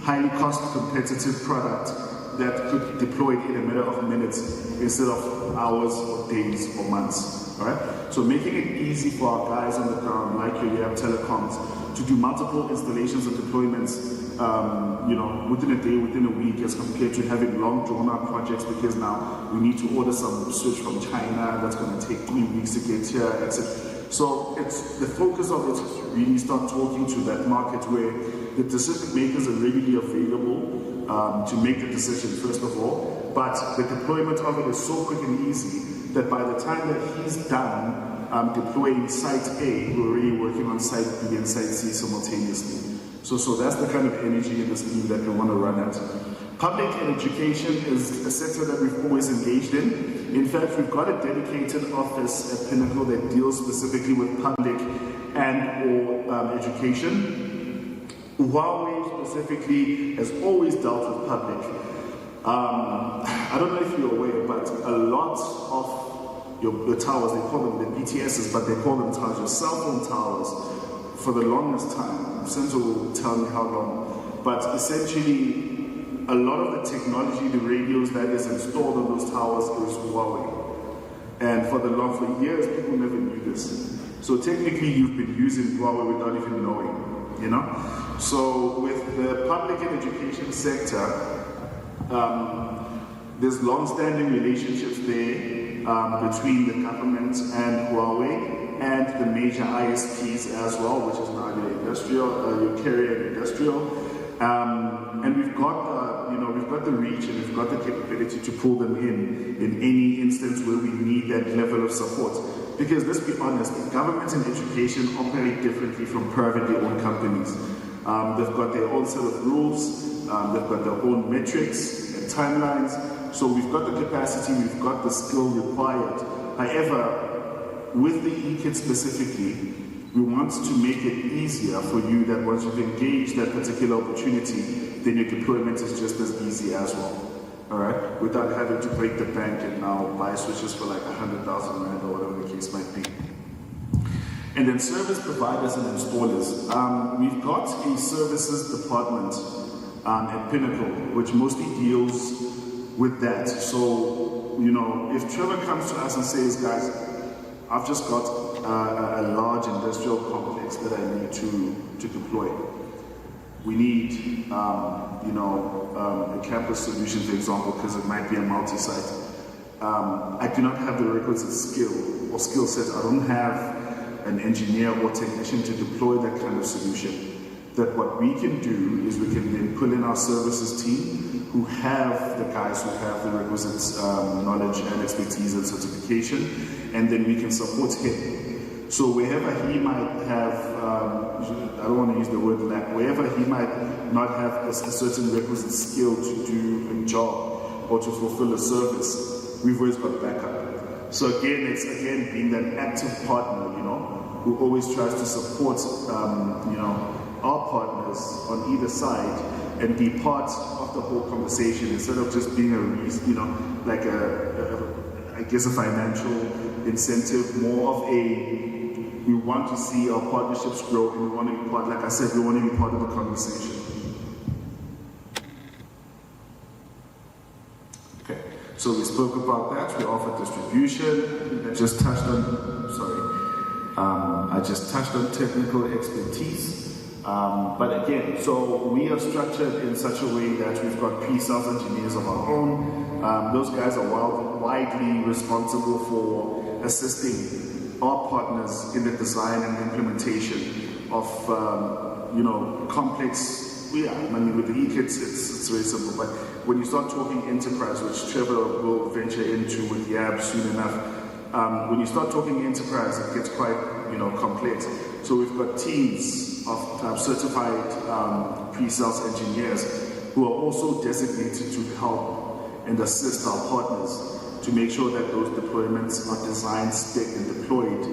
highly cost competitive product that could be deployed in a matter of minutes instead of hours or days or months. All right? So making it easy for our guys on the ground, like you have telecoms, to do multiple installations and deployments within a day, within a week, as compared to having long drawn out projects, because now we need to order some switch from China that's going to take 3 weeks to get here, etc. So it's the focus of it is really start talking to that market where the decision makers are readily available to make the decision first of all, but the deployment of it is so quick and easy that by the time that he's done deploying site A, we're already working on site B and site C simultaneously. So that's the kind of energy in the scheme that we want to run at. Public education is a sector that we've always engaged in. In fact, we've got a dedicated office at Pinnacle that deals specifically with public and or education. Huawei specifically has always dealt with public. I don't know if you're aware, but a lot of your towers, they call them the BTSs, but they call them towers, your cell phone towers, for the longest time. Sensor will tell me how long, but essentially a lot of the technology, the radios that is installed on those towers is Huawei. And for years, people never knew this. So technically you've been using Huawei without even knowing, you know? So with the public and education sector, there's long-standing relationships there between the government and Huawei and the major ISPs as well, which is now your industrial, your carrier and industrial. And we've got the reach and we've got the capability to pull them in any instance where we need that level of support. Because let's be honest, government and education operate differently from privately owned companies. They've got their own set of rules, they've got their own metrics and timelines. So we've got the capacity, we've got the skill required. However, with the eKit specifically, we want to make it easier for you that once you've engaged that particular opportunity, then your deployment is just as easy as well. All right, without having to break the bank and now buy switches for like 100,000 rand or whatever the case might be. And then service providers and installers. We've got a services department at Pinnacle, which mostly deals with that. So, if Trevor comes to us and says, guys, I've just got a large industrial complex that I need to deploy. We need, a campus solution, for example, because it might be a multi-site. I do not have the requisite skill or skill set. I don't have an engineer or technician to deploy that kind of solution. That what we can do is we can then pull in our services team who have the guys who have the requisite knowledge and expertise and certification, and then we can support him. So wherever he might have, I don't want to use the word lack, wherever he might not have a certain requisite skill to do a job or to fulfill a service, we've always got backup. So again, it's being that active partner, who always tries to support, our partners on either side and be part of the whole conversation instead of just being like a financial incentive, more of we want to see our partnerships grow and we want to be part, like I said, we want to be part of the conversation. Okay, so we spoke about that. We offer distribution. I just touched on technical expertise. But again, so we are structured in such a way that we've got pre-sales engineers of our own. Those guys are widely responsible for assisting our partners in the design and implementation of, complex. With the eKits, it's very simple. But when you start talking enterprise, which Trevor will venture into with Yab soon enough, when you start talking enterprise, it gets quite, complex. So we've got teams of certified pre-sales engineers who are also designated to help and assist our partners to make sure that those deployments are designed, spec, and deployed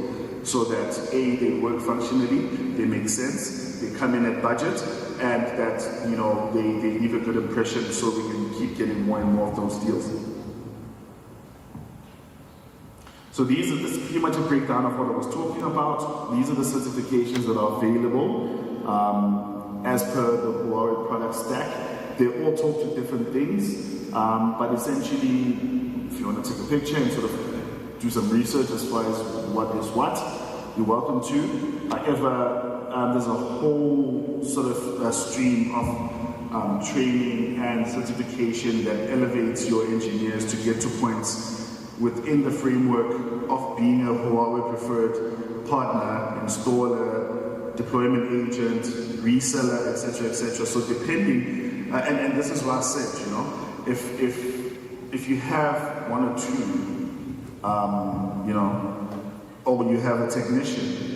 so that A, they work functionally, they make sense, they come in at budget, and that they leave a good impression so we can keep getting more and more of those deals. So this is pretty much a breakdown of what I was talking about. These are the certifications that are available. as per the Huawei product stack. They all talk to different things, but essentially, if you want to take a picture and sort of do some research as far as what is what, you're welcome to. However, there's a whole sort of stream of training and certification that elevates your engineers to get to points within the framework of being a Huawei preferred partner, installer, deployment agent, reseller, etc. So depending, and this is what I said, you know, if you have one or two, you know, or you have a technician,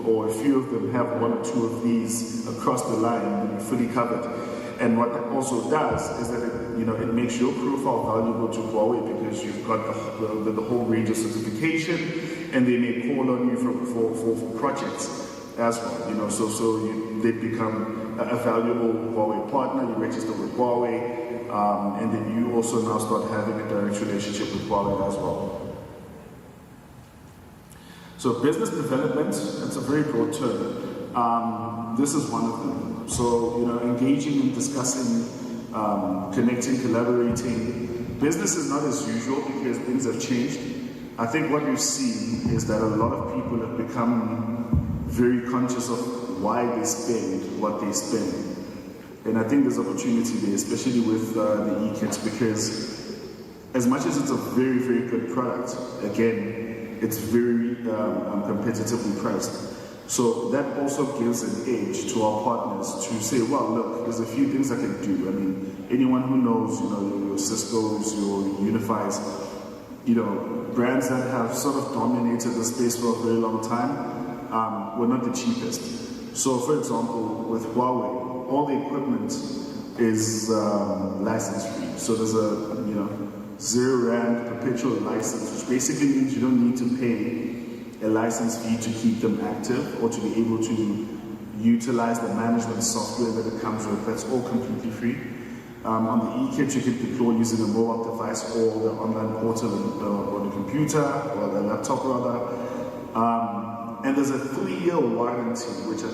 or a few of them have one or two of these across the line, then you're fully covered. And what that also does is that it makes your profile valuable to Huawei because you've got the whole range of certification, and they may call on you for projects as well. You know, so they become a valuable Huawei partner. You register with Huawei, and then you also now start having a direct relationship with Huawei as well. So business development, it's a very broad term. This is one of them. So, engaging and discussing, connecting, collaborating. Business is not as usual because things have changed. I think what we've seen is that a lot of people have become very conscious of why they spend what they spend. And I think there's opportunity there, especially with the e-kits, because as much as it's a very, very good product, again, it's very competitively priced. So that also gives an edge to our partners to say, well, look, there's a few things I can do. I mean, anyone who knows, your Cisco's, your Unifies, brands that have sort of dominated the space for a very long time, were not the cheapest. So, for example, with Huawei, all the equipment is license free. So there's a, R0 perpetual license, which basically means you don't need to pay a license fee to keep them active or to be able to utilize the management software that it comes with. That's all completely free. On the e-kit, you can deploy using a mobile device or the online portal or the computer or the laptop rather. And there's a 3-year warranty, which I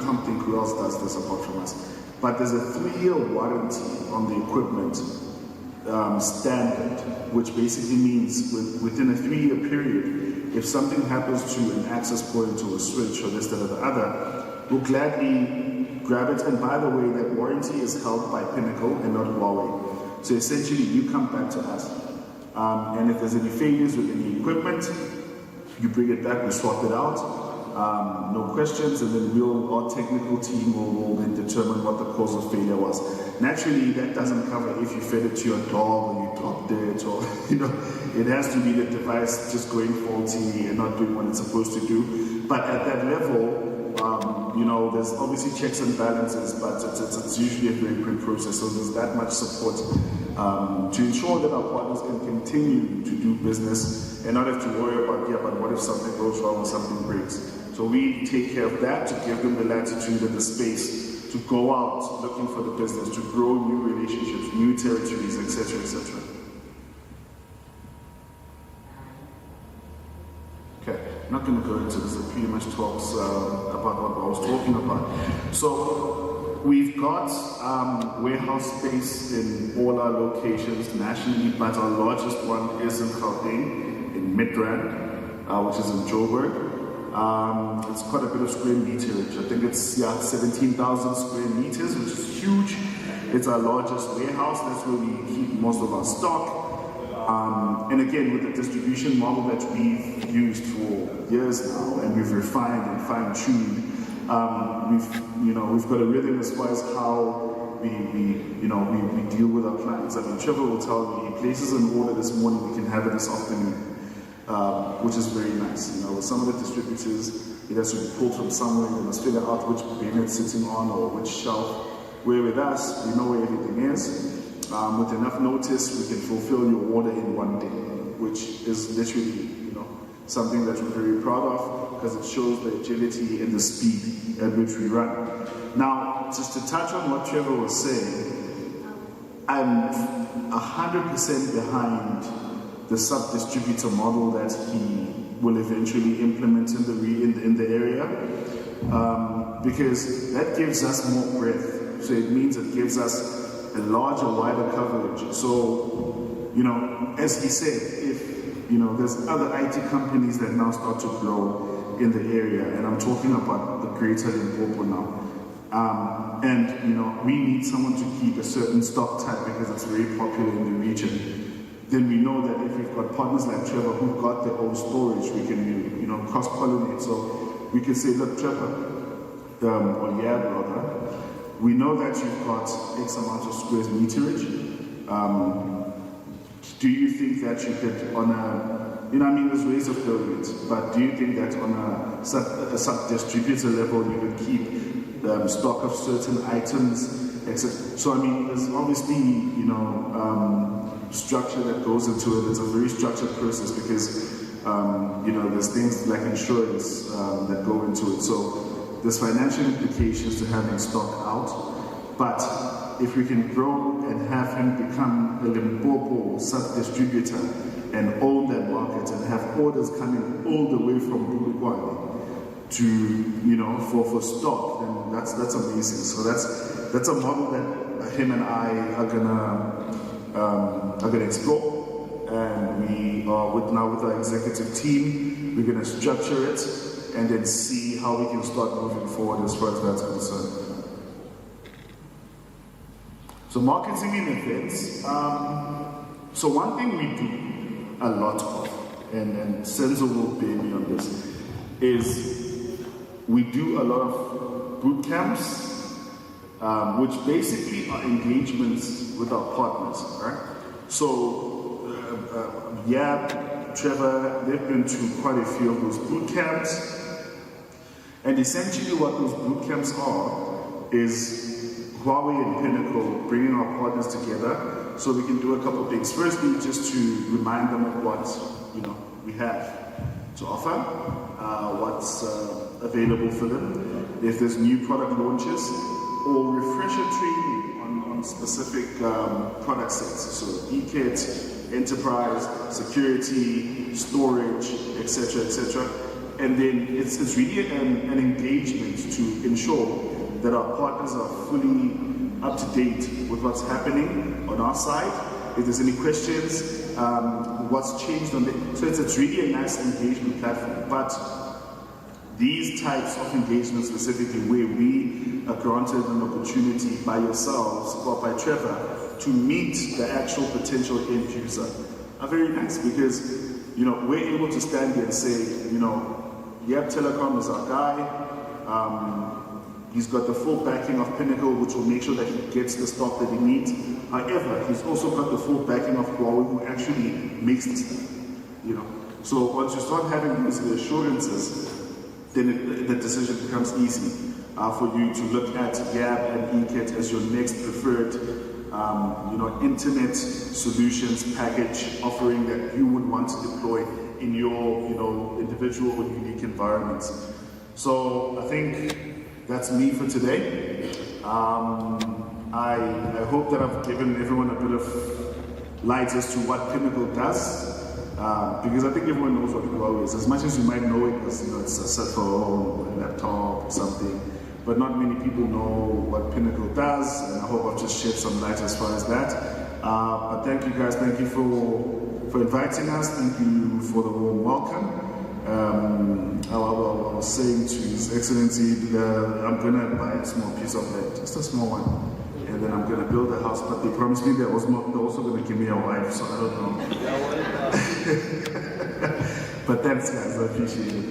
can't think who else does this apart from us. But there's a 3-year warranty on the equipment standard, which basically means within a 3-year period, if something happens to an access point or a switch or this, that, or the other, we'll gladly grab it. And by the way, that warranty is held by Pinnacle and not Huawei. So essentially, you come back to us. And if there's any failures with any equipment, you bring it back, we swap it out. No questions, and then our technical team will then determine what the cause of failure was. Naturally, that doesn't cover if you fed it to your dog or you dropped it, or it has to be the device just going faulty and not doing what it's supposed to do. But at that level, there's obviously checks and balances, but it's usually a very quick process. So there's that much support to ensure that our partners can continue to do business and not have to worry about, but what if something goes wrong or something breaks? So we take care of that to give them the latitude and the space to go out looking for the business, to grow new relationships, new territories, etc. Okay, I'm not going to go into this. It pretty much talks about what I was talking about. So we've got warehouse space in all our locations nationally, but our largest one is in Gauteng, in Midrand, which is in Joburg. It's quite a bit of square meterage. I think it's 17,000 square meters, which is huge. It's our largest warehouse. That's where we keep most of our stock. And again, with the distribution model that we've used for years now, and we've refined and fine-tuned, we've got a rhythm as far as how we deal with our clients. I mean, Trevor will tell me he places an order this morning, we can have it this afternoon. Which is very nice. With some of the distributors, it has to be pulled from somewhere, they must figure out which bin it's sitting on or which shelf. Where with us, we know where everything is. With enough notice, we can fulfill your order in one day, which is literally, something that we're very proud of because it shows the agility and the speed at which we run. Now, just to touch on what Trevor was saying, I'm 100% behind the sub-distributor model that he will eventually implement in the area. because that gives us more breadth. So it means it gives us a larger, wider coverage. So, as he said, if, there's other IT companies that now start to grow in the area, and I'm talking about the greater Limpopo now. And, we need someone to keep a certain stock type because it's very popular in the region. Then we know that if we've got partners like Trevor who've got their own storage, we can, cross-pollinate. So we can say, look, Trevor, or Yab rather, we know that you've got X amount of squares meterage. Do you think that you could, on a, there's ways of doing it, but do you think that on a sub-distributor level you would keep stock of certain items, etc.? So, there's obviously, structure that goes into it. It's a very structured process because, there's things like insurance that go into it. So there's financial implications to having stock out. But if we can grow and have him become a Limpopo sub-distributor and own that market and have orders coming all the way from Bulugwane to, for stock, then that's amazing. So that's a model that him and I are gonna explore, and we are with our executive team. We're gonna structure it and then see how we can start moving forward as far as that's concerned. So marketing and events. So one thing we do a lot of, and Senzo will bear me on this, is we do a lot of boot camps, which basically are engagements with our partners, right? So, Trevor, they've been to quite a few of those boot camps, and essentially what those boot camps are is Huawei and Pinnacle bringing our partners together so we can do a couple of things. Firstly, just to remind them of what we have to offer, what's available for them, if there's new product launches, or refresher training on specific product sets, so eKit, enterprise, security, storage, etc., etc. And then it's really an engagement to ensure that our partners are fully up to date with what's happening on our side. If there's any questions, what's changed on the... So it's really a nice engagement platform. But these types of engagements specifically where we are granted an opportunity by yourselves or by Trevor to meet the actual potential end user are very nice because, we're able to stand there and say, Telecom is our guy. He's got the full backing of Pinnacle, which will make sure that he gets the stock that he needs. However, he's also got the full backing of Huawei, who actually makes the stuff. So once you start having these assurances, then the decision becomes easy for you to look at Yab and eKit as your next preferred, internet solutions package offering that you would want to deploy in your, individual or unique environments. So I think that's me for today. I hope that I've given everyone a bit of light as to what Pinnacle does. Because I think everyone knows what Huawei is. As much as you might know it as it's a cell phone or a laptop or something, but not many people know what Pinnacle does, and I hope I've just shed some light as far as that. But thank you guys, thank you for inviting us, thank you for the warm welcome. I was saying to His Excellency, I'm going to buy a small piece of land, just a small one. And then I'm going to build a house, but they promised me they're also going to give me a wife, so I don't know. But thanks guys, I appreciate it.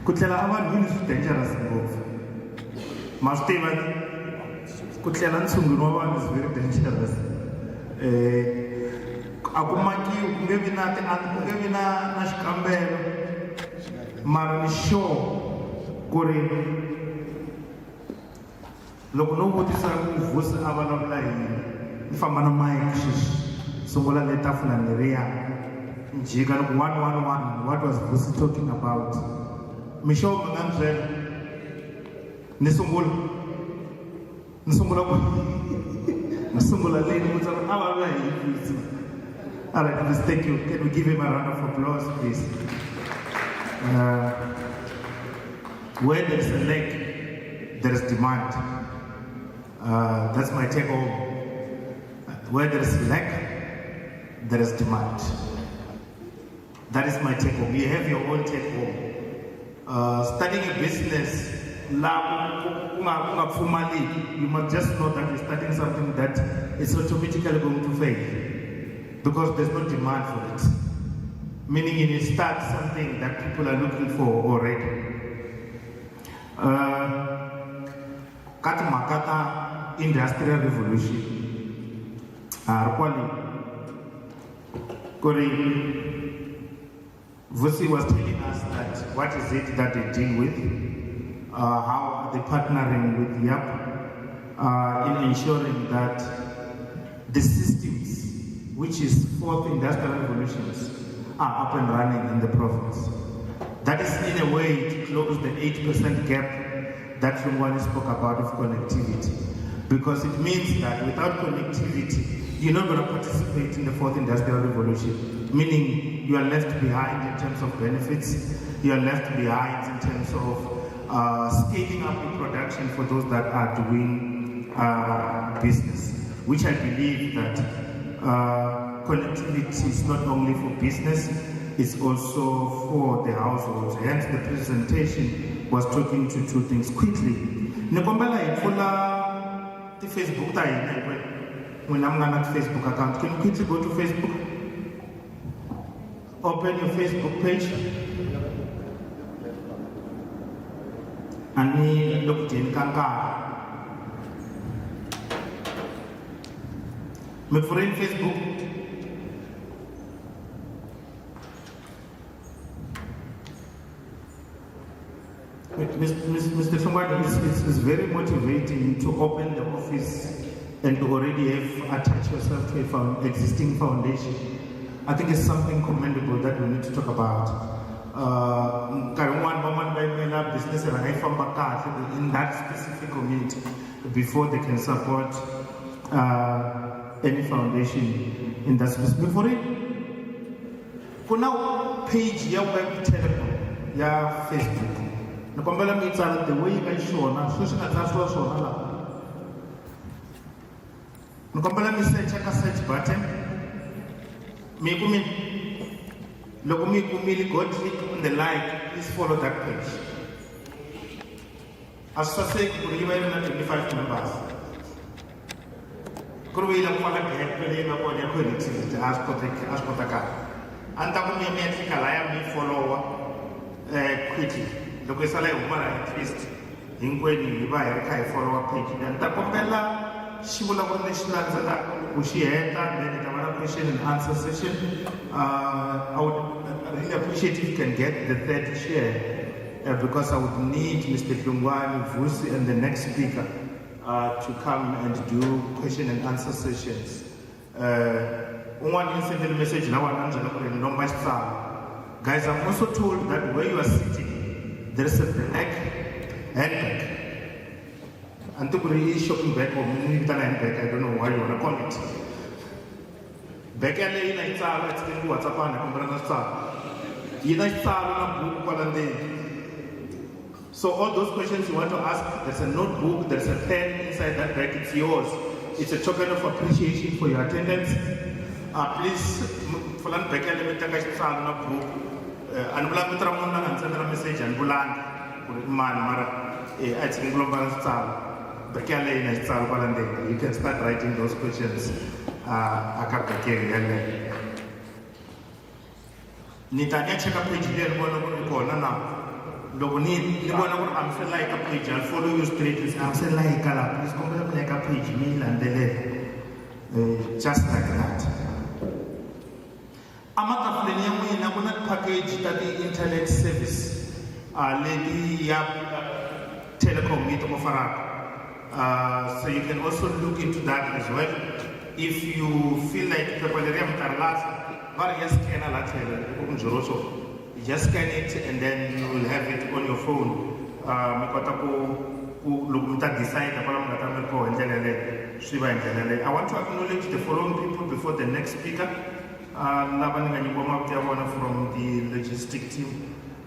Kutlela avanhu is dangerous ngopfu. Must stay like kutlela ntshungu wa vanhu is very dangerous. Akumaki kungevi na kungevi na xikambelo mara ni sure ku ri loko no vutisa ku vusi a vulavula yini ni famba na mic xixi sungula le tafula leriya njika loko 111 what was vusi talking about mi sure mi nga ni byela ni sungula ku ni sungula leni mu tsala a vulavula hi vusi. All right, please, thank you. Can we give him a round of applause, please? Where there is a lack, there is demand. That's my take home. Where there is lack, there is demand. That is my take home. You have your own take home. Starting a business, you must just know that you're starting something that is automatically going to fail. Because there's no demand for it. Meaning you start something that people are looking for already. Makata Industrial Revolution. Vusi was telling us that what is it that they deal with, how are they partnering with YAP in ensuring that the systems, which is fourth industrial revolutions, are up and running in the province. That is in a way to close the 8% gap that Rungwani spoke about of connectivity. Because it means that without connectivity, you're not going to participate in the fourth industrial revolution. Meaning you are left behind in terms of benefits, you are left behind in terms of scaling up the production for those that are doing business. Which I believe that connectivity is not only for business, it's also for the households. Hence the presentation was talking to two things quickly. Nikombela ifula the Facebook when I'm not Facebook account. Can you quickly go to Facebook? Open your Facebook page. And me look in Kanka. My friend Facebook. Mr. Shongwadi, it's very motivating to open the office and to already have attached yourself to an existing foundation. I think it's something commendable that we need to talk about. Business in that specific community before they can support any foundation in that space. Before it, kuna page ya web Telecom ya Facebook. Nakwambia mitsala the way you guys show na sio sinataswa shona la. Nakwambia search button. Loko mi go click on the like, please follow that page. As I say, we have 25 members. We have a connectivity as Potaka. And that will make me follow quickly. The question at least in when you buy a follow up page. And Tapopella, she will have only she had then a question and answer session. I would really appreciate if you can get the third share because I would need Mr. Kungwani, Vusi, and the next speaker to come and do question and answer sessions. One send a message now guys, I'm also told that where you are sitting, there is a black handbag. And to be shopping bag or military handbag, I don't know why you want to call it. Back alley, it's what's up on the So all those questions you want to ask, there's a notebook, there's a pen inside that bag, it's yours. It's a token of appreciation for your attendance. Please, Fulan Beka Limitaga book, and Blamutramona and send a message and Bulan, Mara, I think Global Star, Bekale in a Star Balande. You can start writing those questions. Nitanya check up page there, one of the corner now. I'm saying like a page, I'll follow you straight. I'm saying like a please come like a page, mail and delete. Just like that. I'm not package that the internet service. Lady Telecom so you can also look into that as well. If you feel like you just scan it and then you will have it on your phone. I want to acknowledge the following people before the next speaker. From the logistic team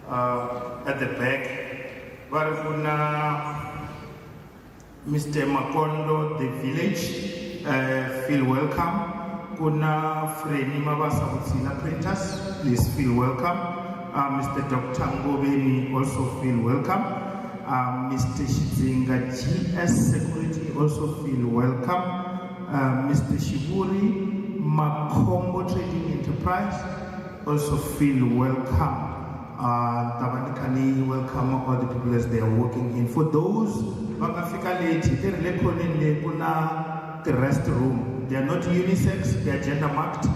at the back. Mr. Makondo, the village, feel welcome. Kuna Freni Mabasa Utsina printers, please feel welcome. Mr. Dr. Ngobeni also feel welcome. Mr. Shizinga GS Security also feel welcome. Mr. Shiburi Makombo Trading Enterprise also feel welcome. Tabanikani welcome all the people as they are working in. For those Bagafika late, they're the restroom. They are not unisex, they are gender marked.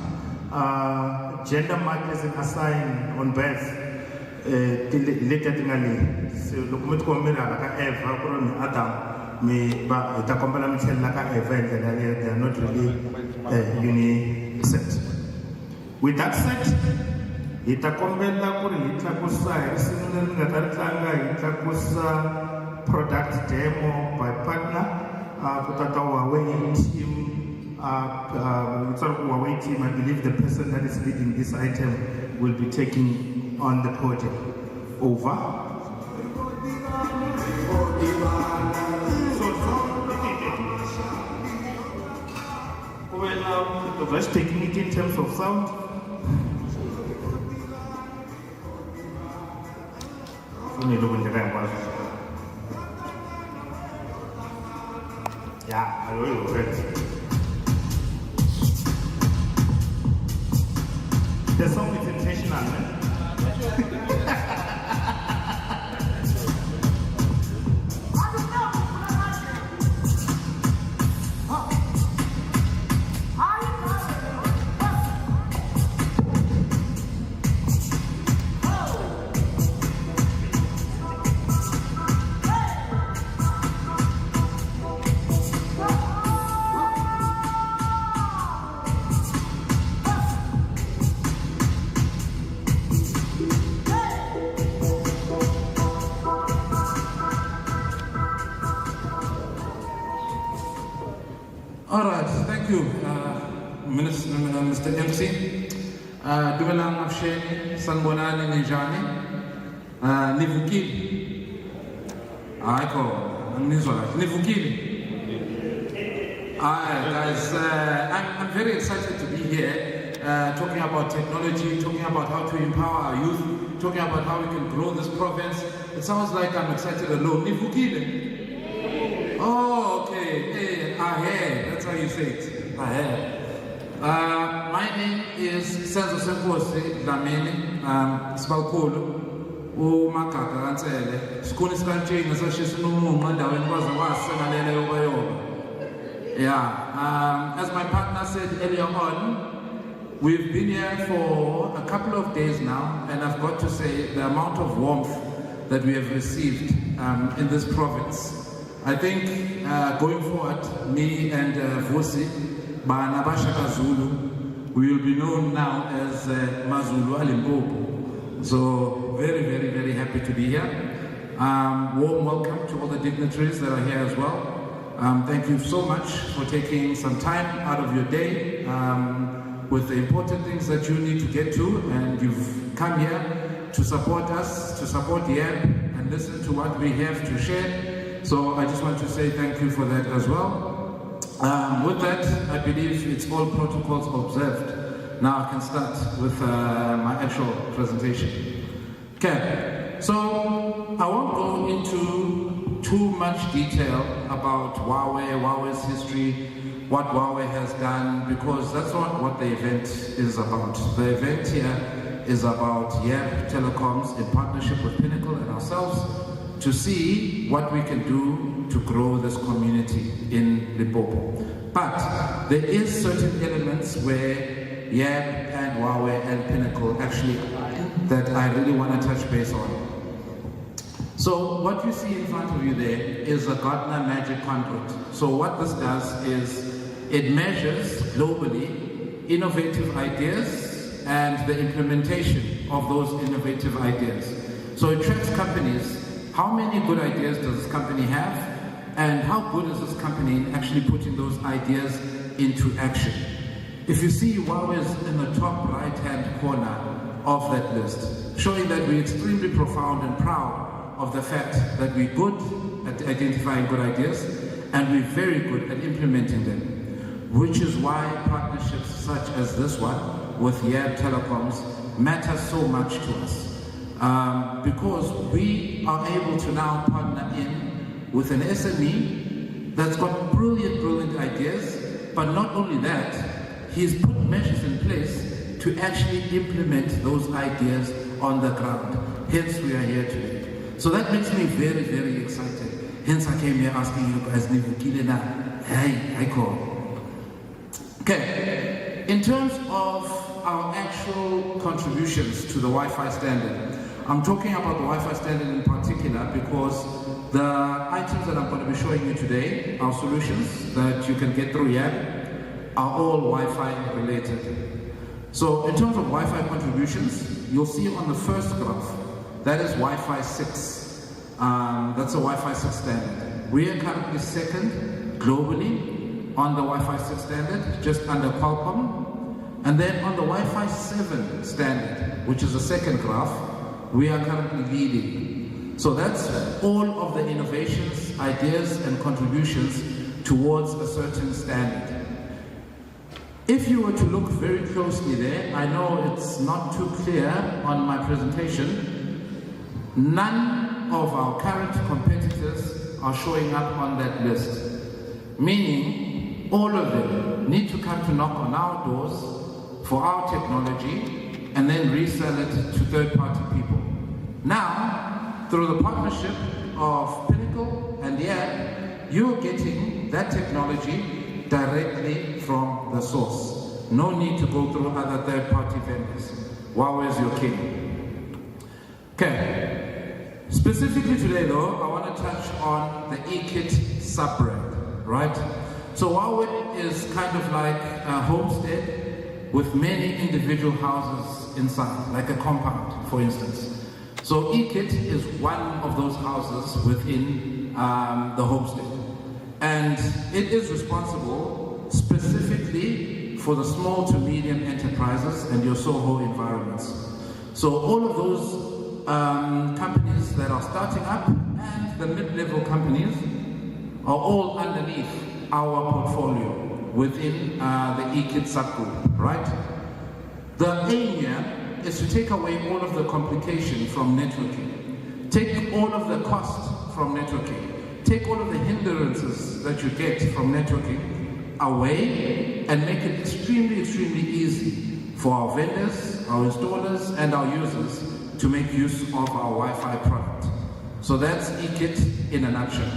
Gender marked as an assign on birth. Later so look at Eva, Adam, me, but the company they are not really unisex. With that said, itakombela kuri itakusa isinule ngataranga itakusa product demo by partner kutata Huawei team Huawei team. I believe the person that is leading this item will be taking on the project over. Well, just taking it in terms of sound. Yeah, I will. The song is intentional, man. All right, thank you, Mr. MC. Dumelang Afsheni, Sanbonani Nijani, Nivukili. Nivukili. Guys, I'm very excited to be here, talking about technology, talking about how to empower our youth, talking about how we can grow this province. It sounds like I'm excited alone. Nivukili. Oh, okay. Hey, that's how you say it. My name is Senzo Senkosi Dlamini, Spalkolo, Makaka Ansele, Skuni Skanchi, Nasashisumu, Mandawan was a was Yeah, as my partner said earlier on, we've been here for a couple of days now, and I've got to say the amount of warmth that we have received in this province. I think going forward, me and Vusi, Banabashaka Zulu, we will be known now as Mazulu Limpopo. So very, very, very happy to be here. Warm welcome to all the dignitaries that are here as well. Thank you so much for taking some time out of your day with the important things that you need to get to, and you've come here to support us, to support the app, and listen to what we have to share. So I just want to say thank you for that as well. With that, I believe it's all protocols observed. Now I can start with my actual presentation. Okay, so I won't go into too much detail about Huawei's history, what Huawei has done, because that's not what the event is about. The event here is about Telecoms in partnership with Pinnacle and ourselves to see what we can do to grow this community in Limpopo. But there is certain elements where YAB and Huawei and Pinnacle actually align that I really want to touch base on. So what you see in front of you there is a Gartner Magic Quadrant. So what this does is it measures globally innovative ideas and the implementation of those innovative ideas. So it tracks companies. How many good ideas does this company have? And how good is this company in actually putting those ideas into action? If you see Huawei is in the top right-hand corner of that list, showing that we're extremely profound and proud of the fact that we're good at identifying good ideas and we're very good at implementing them, which is why partnerships such as this one with YAB Telecoms matter so much to us, because we are able to now partner in with an SME that's got brilliant ideas, but not only that, he's put measures in place to actually implement those ideas on the ground. Hence we are here today. So that makes me very excited. Hence I came here asking you guys, hey, I call. Okay, in terms of our actual contributions to the Wi-Fi standard, I'm talking about the Wi-Fi standard in particular because the items that I'm going to be showing you today, our solutions that you can get through YAB, are all Wi-Fi related. So in terms of Wi-Fi contributions, you'll see on the first graph, that is Wi-Fi 6. That's a Wi-Fi 6 standard. We are currently second globally on the Wi-Fi 6 standard, just under Qualcomm. And then on the Wi-Fi 7 standard, which is the second graph, we are currently leading. So that's all of the innovations, ideas, and contributions towards a certain standard. If you were to look very closely there, I know it's not too clear on my presentation, none of our current competitors are showing up on that list. Meaning, all of them need to come to knock on our doors for our technology and then resell it to third-party people. Now, through the partnership of Pinnacle and YAB, you're getting that technology directly from the source. No need to go through other third-party vendors. Huawei is your king. Okay. Specifically today though, I want to touch on the eKit sub-brand, right? So Huawei is kind of like a homestead with many individual houses inside, like a compound, for instance. So eKit is one of those houses within the homestead. And it is responsible specifically for the small to medium enterprises and your SOHO environments. So all of those companies that are starting up and the mid-level companies are all underneath our portfolio within the eKit subgroup, right? The aim here is to take away all of the complication from networking, take all of the cost from networking, take all of the hindrances that you get from networking away and make it extremely easy for our vendors, our installers, and our users to make use of our Wi-Fi product. So that's eKit in a nutshell.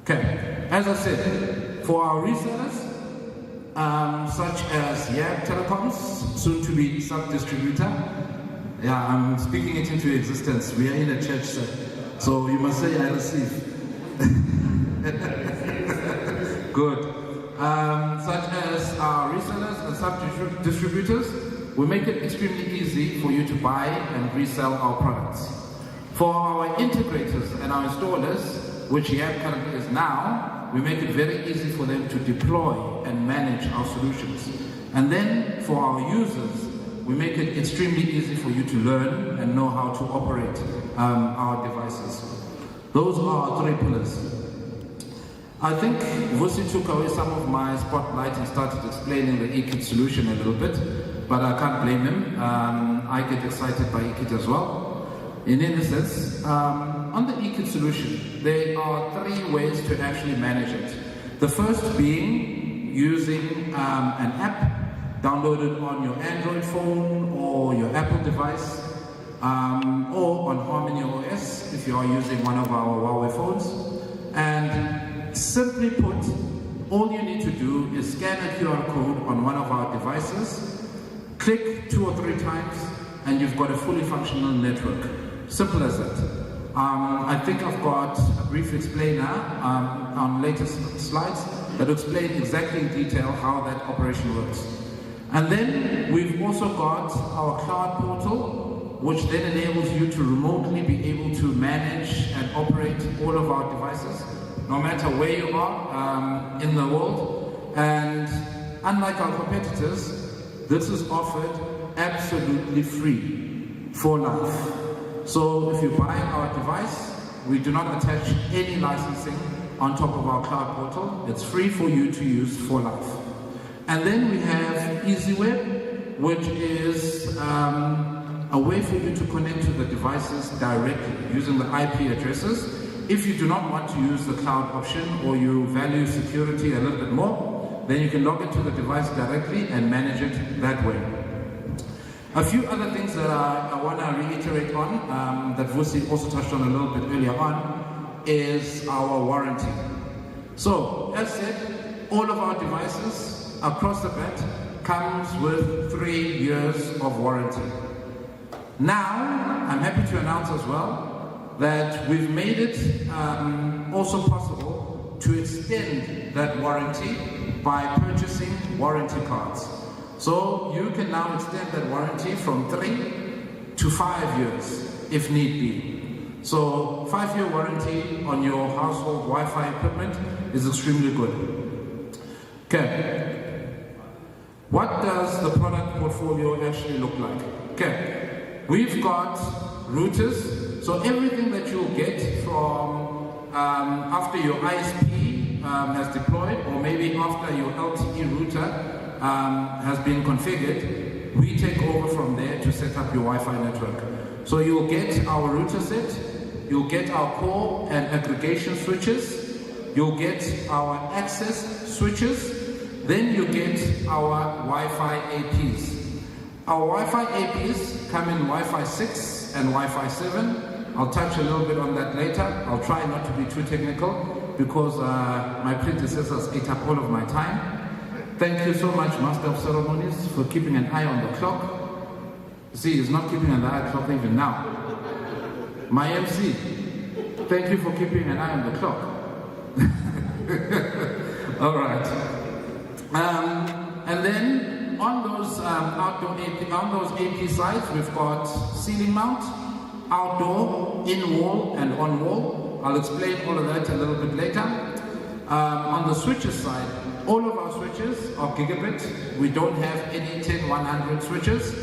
Okay, as I said, for our resellers, such as YAB Telecoms, soon to be sub-distributor, yeah, I'm speaking it into existence. We are in a church, sir. So you must say I receive. Good. Such as our resellers and sub-distributors, we make it extremely easy for you to buy and resell our products. For our integrators and our installers, which YAB currently is now, we make it very easy for them to deploy and manage our solutions. And then for our users, we make it extremely easy for you to learn and know how to operate our devices. Those are our three pillars. I think Vusi took away some of my spotlight and started explaining the eKit solution a little bit, but I can't blame him. I get excited by eKit as well. In any sense, on the eKit solution, there are three ways to actually manage it. The first being using an app download it on your Android phone or your Apple device, or on Harmony OS if you are using one of our Huawei phones. And simply put, all you need to do is scan a QR code on one of our devices, click 2 or 3 times, and you've got a fully functional network. Simple as that. I think I've got a brief explainer on latest slides that explain exactly in detail how that operation works. And then we've also got our cloud portal, which then enables you to remotely be able to manage and operate all of our devices, no matter where you are in the world. And unlike our competitors, this is offered absolutely free for life. So if you buy our device, we do not attach any licensing on top of our cloud portal. It's free for you to use for life. And then we have EasyWeb, which is a way for you to connect to the devices directly using the IP addresses. If you do not want to use the cloud option or you value security a little bit more, then you can log into the device directly and manage it that way. A few other things that I want to reiterate on, that Vusi also touched on a little bit earlier on, is our warranty. So, as said, all of our devices across the bat comes with 3 years of warranty. Now, I'm happy to announce as well that we've made it also possible to extend that warranty by purchasing warranty cards. So you can now extend that warranty from 3 to 5 years if need be. So 5-year warranty on your household Wi-Fi equipment is extremely good. Okay. What does the product portfolio actually look like? Okay. We've got routers. So everything that you'll get from after your ISP has deployed, or maybe after your LTE router has been configured, we take over from there to set up your Wi-Fi network. So you'll get our router set, you'll get our core and aggregation switches, you'll get our access switches, then you get our Wi-Fi APs. Our Wi-Fi APs come in Wi-Fi 6 and Wi-Fi 7. I'll touch a little bit on that later. I'll try not to be too technical because my predecessors ate up all of my time. Thank you so much, Master of Ceremonies, for keeping an eye on the clock. See, he's not keeping an eye on the clock even now. My MC, thank you for keeping an eye on the clock. All right. And then on those on those AP sides, we've got ceiling mount, outdoor, in-wall, and on-wall. I'll explain all of that a little bit later. On the switches side, all of our switches are gigabit. We don't have any 10100 switches.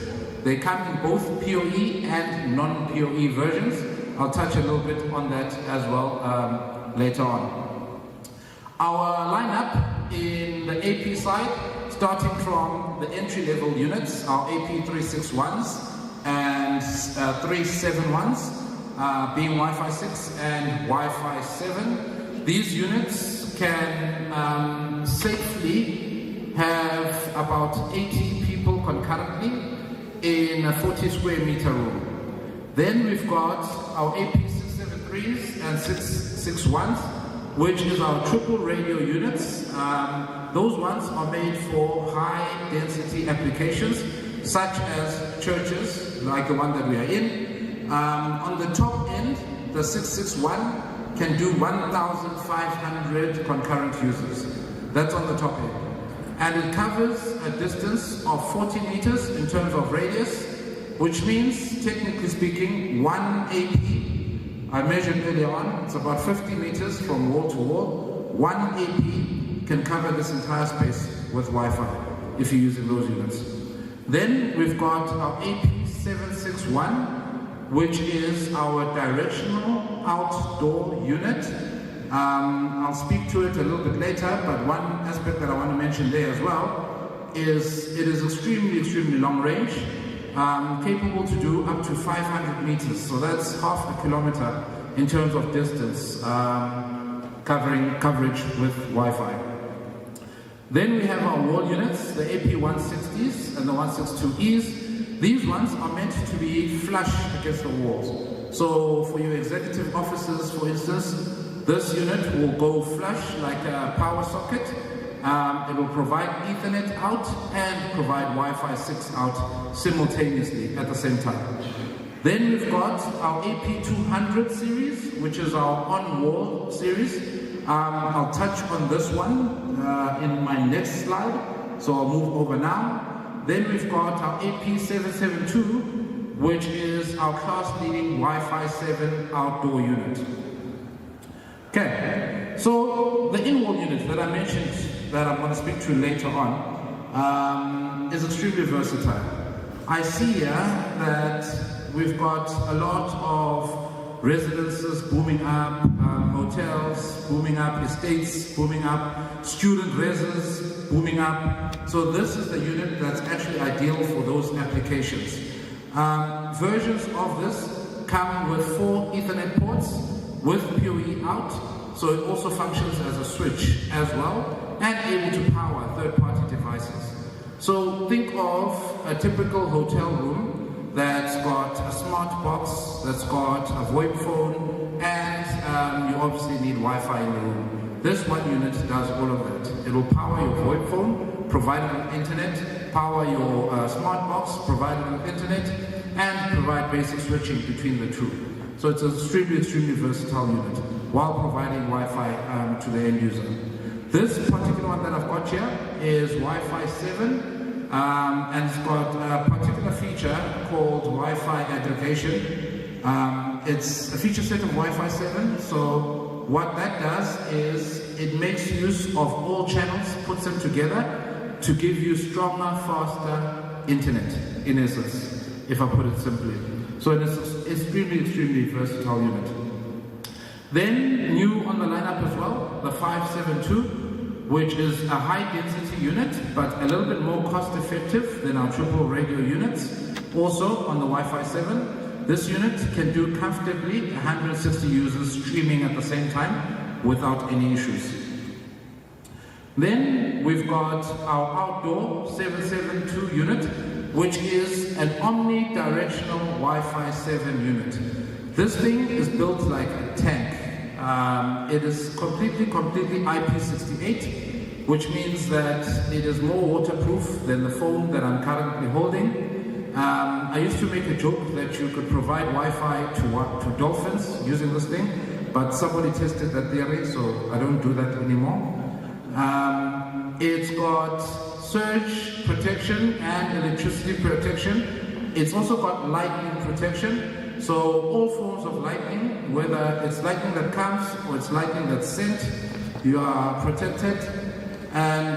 They come in both PoE and non-PoE versions. I'll touch a little bit on that as well later on. Our lineup in the AP side, starting from the entry-level units, our AP 361s and 371s, being Wi-Fi 6 and Wi-Fi 7. These units can safely have about 80 people concurrently in a 40 square meter room. Then we've got our AP 673s and 661s, which is our triple radio units. Those ones are made for high density applications, such as churches, like the one that we are in. On the top end, the 661 can do 1,500 concurrent users. That's on the top end. And it covers a distance of 40 meters in terms of radius, which means, technically speaking, one AP, I measured earlier on, it's about 50 meters from wall to wall. One AP can cover this entire space with Wi-Fi, if you're using those units. Then we've got our AP 761, which is our directional outdoor unit. I'll speak to it a little bit later, but one aspect that I want to mention there as well is it is extremely long range, capable to do up to 500 meters. So that's half a kilometer in terms of distance, coverage with Wi-Fi. Then we have our wall units, the AP160s and the 162Es. These ones are meant to be flush against the walls. So for your executive offices, for instance, this unit will go flush like a power socket. It will provide Ethernet out and provide Wi-Fi 6 out simultaneously at the same time. Then we've got our AP200 series, which is our on-wall series. I'll touch on this one in my next slide, so I'll move over now. Then we've got our AP772, which is our class-leading Wi-Fi 7 outdoor unit. Okay, so the in-wall unit that I mentioned that I'm going to speak to later on is extremely versatile. I see here that we've got a lot of residences booming up, hotels booming up, estates booming up, student residents booming up. So this is the unit that's actually ideal for those applications. Versions of this come with 4 Ethernet ports with PoE out, so it also functions as a switch as well, and able to power third-party devices. So think of a typical hotel room that's got a smart box, that's got a VoIP phone, and you obviously need Wi-Fi in the room. This one unit does all of that. It will power your VoIP phone, provide it with internet, power your smart box, provide it with internet, and provide basic switching between the two. So it's an extremely versatile unit while providing Wi-Fi to the end user. This particular one that I've got here is Wi-Fi 7, and it's got a particular feature called Wi-Fi aggregation. It's a feature set of Wi-Fi 7, so what that does is it makes use of all channels, puts them together to give you stronger, faster internet, in essence, if I put it simply. So it's extremely versatile unit. Then, new on the lineup as well, the 572, which is a high-density unit, but a little bit more cost-effective than our triple radio units. Also, on the Wi-Fi 7, this unit can do comfortably 160 users streaming at the same time without any issues. Then, we've got our outdoor 772 unit, which is an omnidirectional Wi-Fi 7 unit. This thing is built like a tank. It is completely IP68, which means that it is more waterproof than the phone that I'm currently holding. I used to make a joke that you could provide Wi-Fi to dolphins using this thing, but somebody tested that theory, so I don't do that anymore. It's got surge protection and electricity protection. It's also got lightning protection. So all forms of lightning, whether it's lightning that comes or it's lightning that's sent, you are protected. And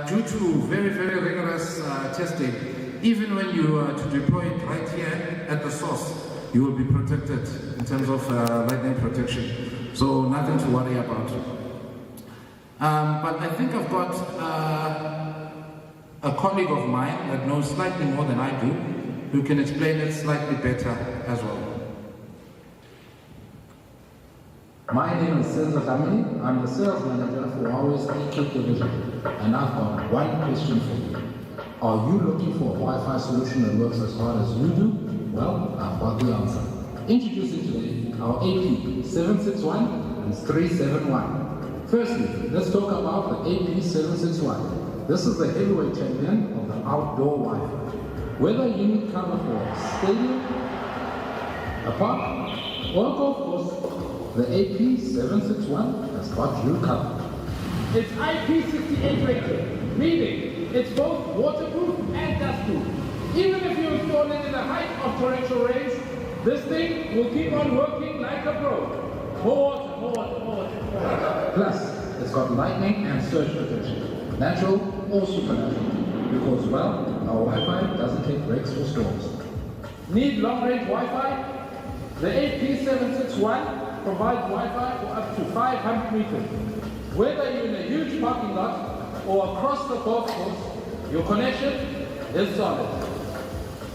due to very rigorous testing, even when you are to deploy it right here at the source, you will be protected in terms of lightning protection. So nothing to worry about. But I think I've got a colleague of mine that knows slightly more than I do, who can explain it slightly better as well. My name is Cesar Damini. I'm the sales manager for Huawei's AQ division, and I've got one question for you. Are you looking for a Wi-Fi solution that works as hard as you do? Well, I've got the answer. Introducing today our AP761 and 371. Firstly, let's talk about the AP761. This is the heavyweight champion of the outdoor Wi-Fi. Whether you need cover for a stadium, a park, or a golf course, the AP761 has got you covered. It's IP68 rated, meaning it's both waterproof and dustproof. Even if you install it in the height of torrential rains, this thing will keep on working like a pro. More water. Plus, it's got lightning and surge protection, natural or supernatural. Because, well, our Wi-Fi doesn't take breaks or storms. Need long-range Wi-Fi? The AP761 provides Wi-Fi for up to 500 meters. Whether you're in a huge parking lot or across the golf course, your connection is solid.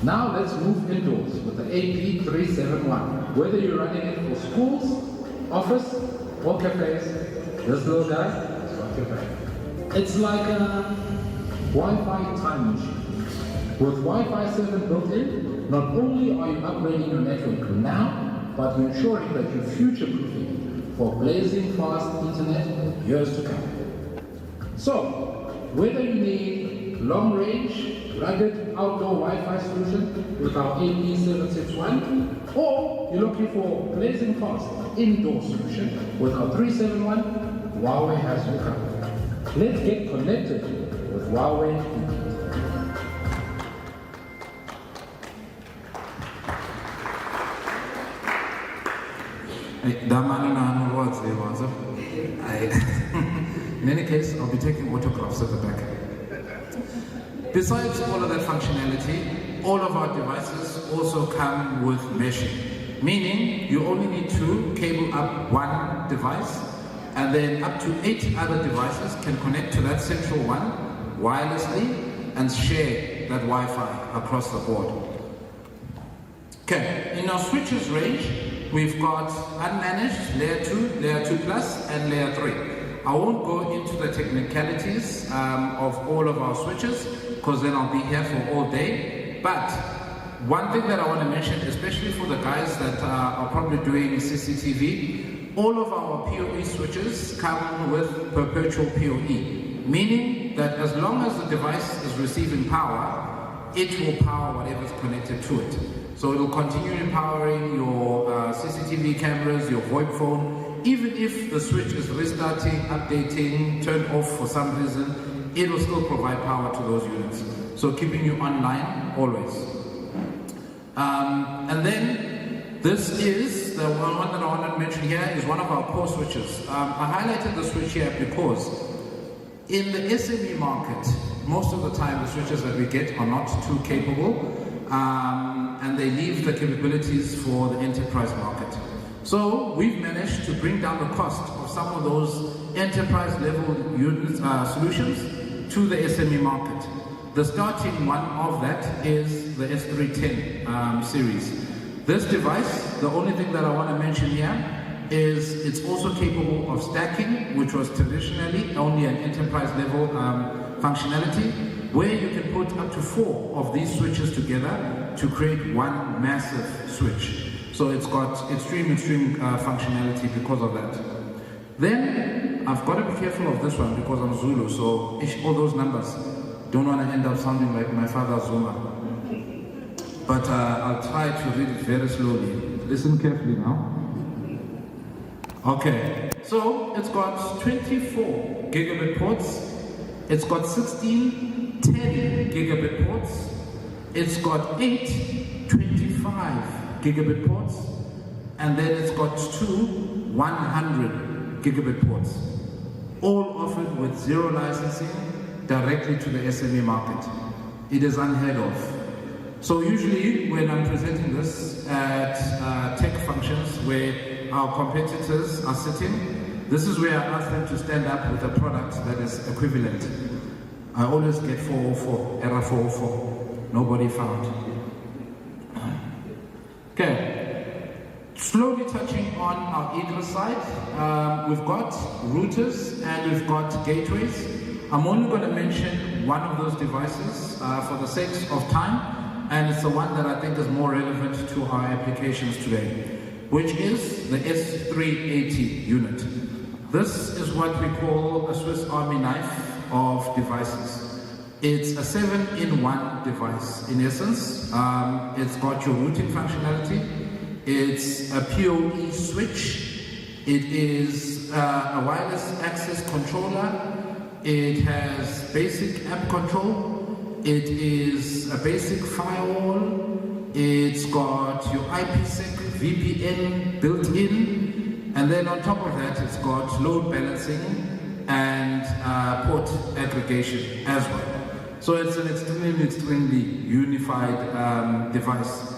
Now let's move indoors with the AP371. Whether you're running it for schools, office, or cafes, this little guy has got your back. It's like a Wi-Fi time machine. With Wi-Fi 7 built in, not only are you upgrading your network now, but you're ensuring that you're future-proofing for blazing fast internet years to come. So, whether you need long-range, rugged outdoor Wi-Fi solution with our AP761, or you're looking for blazing fast indoor solution with our 371, Huawei has you covered. Let's get connected with Huawei. In any case, I'll be taking autographs at the back. Besides all of that functionality, all of our devices also come with meshing, meaning you only need to cable up one device, and then up to 8 other devices can connect to that central one wirelessly and share that Wi-Fi across the board. Okay, in our switches range, we've got unmanaged, layer 2, layer 2 plus, and layer 3. I won't go into the technicalities of all of our switches, because then I'll be here for all day. But one thing that I want to mention, especially for the guys that are probably doing CCTV, all of our PoE switches come with perpetual PoE, meaning that as long as the device is receiving power, it will power whatever's connected to it. So it will continue empowering your CCTV cameras, your VoIP phone. Even if the switch is restarting, updating, turned off for some reason, it will still provide power to those units. So keeping you online always. And then this is the one that I want to mention here is one of our core switches. I highlighted the switch here because in the SME market, most of the time the switches that we get are not too capable. And they leave the capabilities for the enterprise market. So we've managed to bring down the cost of some of those enterprise level units, solutions to the SME market. The starting one of that is the S310 series. This device, the only thing that I want to mention here is it's also capable of stacking, which was traditionally only an enterprise level functionality, where you can put up to 4 of these switches together to create one massive switch. So it's got extreme functionality because of that. Then I've got to be careful of this one because I'm Zulu, so all those numbers don't want to end up sounding like my father Zuma. But I'll try to read it very slowly. Listen carefully now. Okay, so it's got 24 gigabit ports. It's got 16 10 gigabit ports. It's got 8 25 gigabit ports, and then it's got 2 100 gigabit ports, all offered with 0 licensing directly to the SME market. It is unheard of. So usually when I'm presenting this at tech functions where our competitors are sitting, this is where I ask them to stand up with a product that is equivalent. I always get 404, error 404, nobody found. Okay, slowly touching on our egress side, we've got routers and we've got gateways. I'm only going to mention one of those devices for the sake of time, and it's the one that I think is more relevant to our applications today, which is the S380 unit. This is what we call a Swiss Army knife of devices. It's a 7-in-1 device. In essence, it's got your routing functionality. It's a PoE switch. It is a wireless access controller. It has basic app control. It is a basic firewall. It's got your IPsec VPN built in. And then on top of that, it's got load balancing and port aggregation as well. So it's an extremely unified device.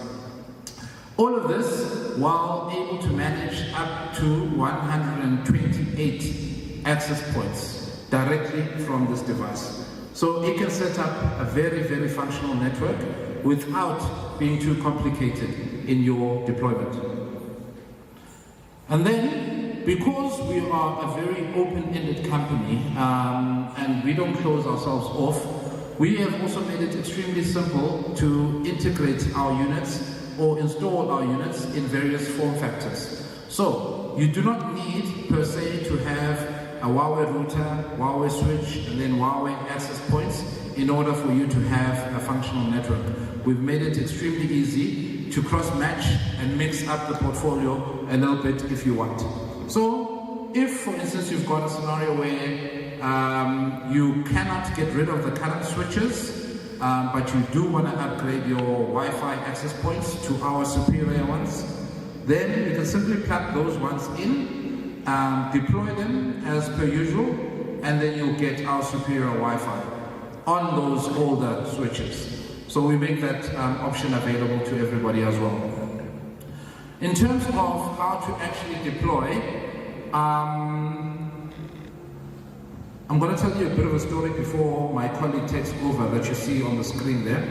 All of this while able to manage up to 128 access points directly from this device. So it can set up a very functional network without being too complicated in your deployment. And then because we are a very open-ended company and we don't close ourselves off, we have also made it extremely simple to integrate our units or install our units in various form factors. So you do not need per se to have a Huawei router, Huawei switch, and then Huawei access points in order for you to have a functional network. We've made it extremely easy to cross-match and mix up the portfolio a little bit if you want. So if, for instance, you've got a scenario where you cannot get rid of the current switches, but you do want to upgrade your Wi-Fi access points to our superior ones, then you can simply plug those ones in, deploy them as per usual, and then you'll get our superior Wi-Fi on those older switches. So we make that option available to everybody as well. In terms of how to actually deploy, I'm going to tell you a bit of a story before my colleague takes over that you see on the screen there.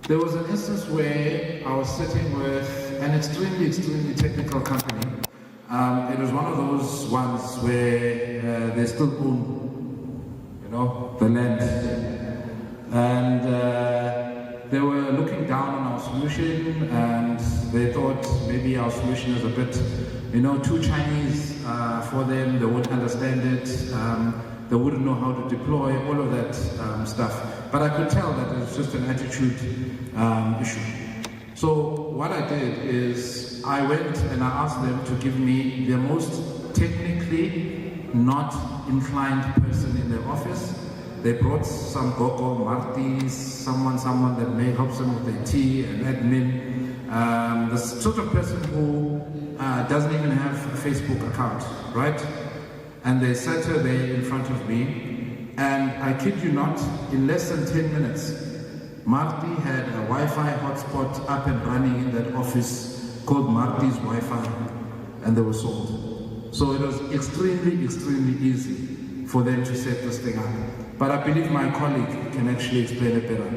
There was an instance where I was sitting with an extremely technical company. It was one of those ones where they still own, the land. And they were looking down on our solution, and they thought maybe our solution is a bit, too Chinese for them. They wouldn't understand it. They wouldn't know how to deploy, all of that stuff. But I could tell that it's just an attitude issue. So what I did is I went and I asked them to give me the most technically not inclined person in their office. They brought some Gogo, Martis, someone that may help them with their tea, an admin, the sort of person who doesn't even have a Facebook account, right? And they sat her there in front of me, and I kid you not, in less than 10 minutes, Marty had a Wi-Fi hotspot up and running in that office called Marty's Wi-Fi, and they were sold. So it was extremely easy for them to set this thing up. But I believe my colleague can actually explain it better.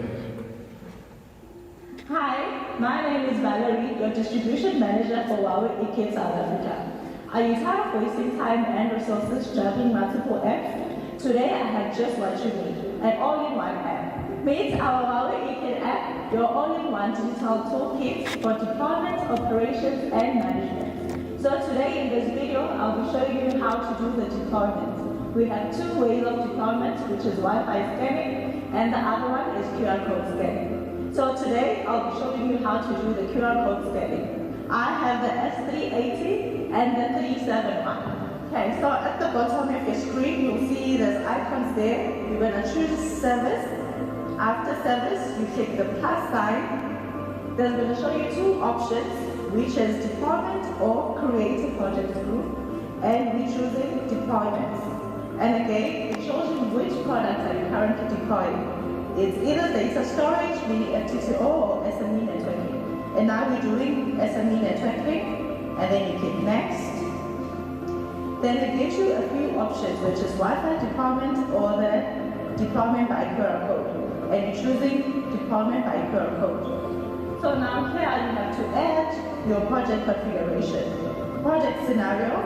Hi, my name is Valerie, your distribution manager for Huawei EK South Africa. Are you tired of wasting time and resources juggling multiple apps? Today I have just what you need, an all-in-one app. Meet our Huawei EK app, your all-in-one digital toolkit for deployment, operations, and management. So today in this video, I'll be showing you how to do the deployment. We have two ways of deployment, which is Wi-Fi scanning, and the other one is QR code scanning. So today, I'll be showing you how to do the QR code scanning. I have the S380 and the 371. Okay, so at the bottom of your screen, you'll see there's icons there. You're going to choose service. After service, you click the plus sign. There's going to show you two options, which is deployment or create a project group, and we're choosing deployment. And again, it shows you which products are you currently deploying. It's either data storage, meaning FTTO, or SME networking. And now we're doing SME networking, and then you click next. Then it gives you a few options, which is Wi-Fi deployment or the deployment by QR code. And you're choosing deployment by QR code. So now here you have to add your project configuration. Project scenario.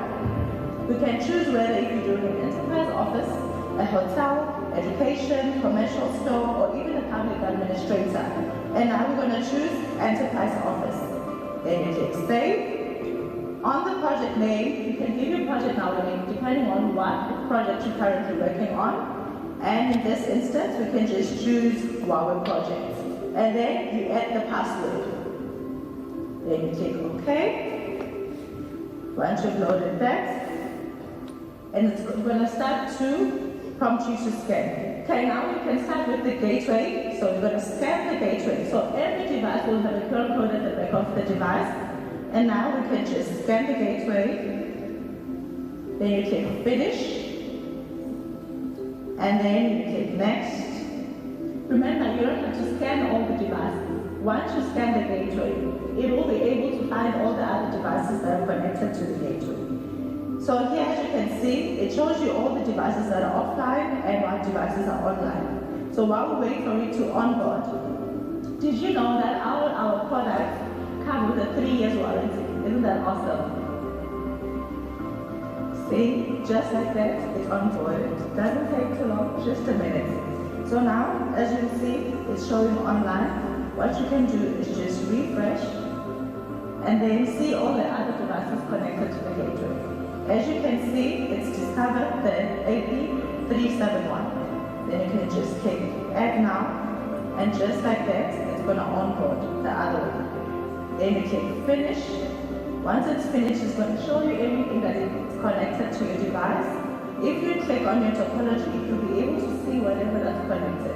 We can choose whether if you're doing an enterprise office, a hotel, education, commercial store, or even a public administrator. And now we're going to choose enterprise office. Then you click save. On the project name, you can give your project name depending on what project you're currently working on. And in this instance, we can just choose Huawei project. And then you add the password. Then you click OK. Once you've loaded that, and it's going to start to prompt you to scan. Okay, now we can start with the gateway. So we're going to scan the gateway. So every device will have a QR code at the back of the device. And now we can just scan the gateway. Then you click finish. And then you click next. Remember, you don't have to scan all the devices. Once you scan the gateway, it will be able to find all the other devices that are connected to the gateway. So here, as you can see, it shows you all the devices that are offline and what devices are online. So while we wait for it to onboard, did you know that all our products come with a 3 years warranty? Isn't that awesome? See, just like that, it's on board. Doesn't take too long, just a minute. So now, as you can see, it's showing online. What you can do is just refresh and then see all the other devices connected to the gateway. As you can see, it's discovered the AP371. Then you can just click add now, and just like that, it's going to onboard the other one. Then you click finish. Once it's finished, it's going to show you everything that is connected to your device. If you click on your topology, you'll be able to see whatever that's connected.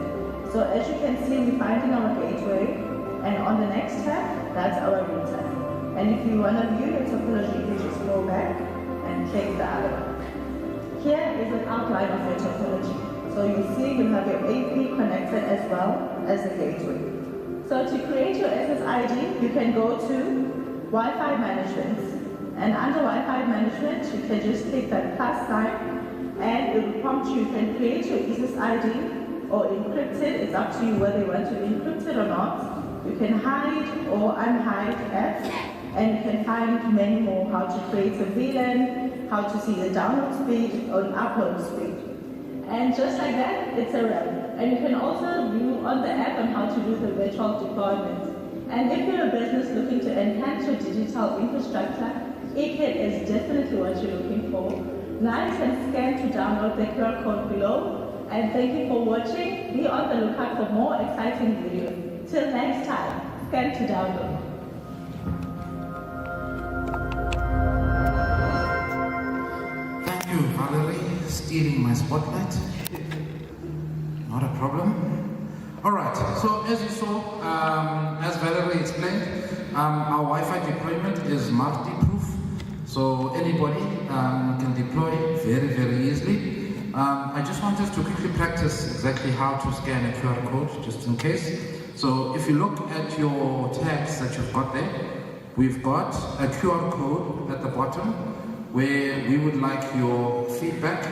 So as you can see, we're finding our gateway, and on the next tab, that's our router. And if you want to view your topology, you just go back and click the other one. Here is an outline of your topology. So you see you have your AP connected as well as the gateway. So to create your SSID, you can go to Wi-Fi management. And under Wi-Fi management, you can just click that plus sign and it will prompt you can create your SSID or encrypt it. It's up to you whether you want to encrypt it or not. You can hide or unhide apps, and you can find many more, how to create a VLAN, how to see the download speed or upload speed. And just like that, it's a wrap. And you can also view on the app on how to do the virtual deployment. And if you're a business looking to enhance your digital infrastructure, eKit is definitely what you're looking for. Now you can scan to download the QR code below. And thank you for watching. Be on the lookout for more exciting videos. Till next time, scan to download. Thank you, Valerie, stealing my spotlight. Not a problem. All right, so as you saw, as Valerie explained, our Wi-Fi deployment is multi-proof, so anybody can deploy very, very easily. I just want us to quickly practice exactly how to scan a QR code, just in case. So if you look at your tags that you've got there, we've got a QR code at the bottom where we would like your feedback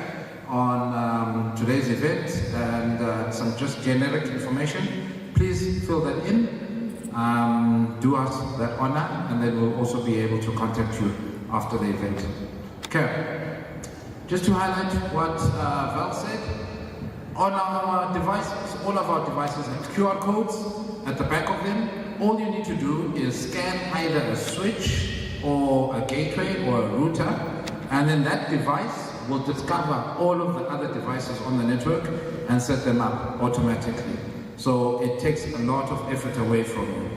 on today's event and some just generic information. Please fill that in, do us that honor, and then we'll also be able to contact you after the event. Okay, just to highlight what Val said, on our devices, all of our devices have QR codes at the back of them. All you need to do is scan either a switch or a gateway or a router, and then that device will discover all of the other devices on the network and set them up automatically. So it takes a lot of effort away from you.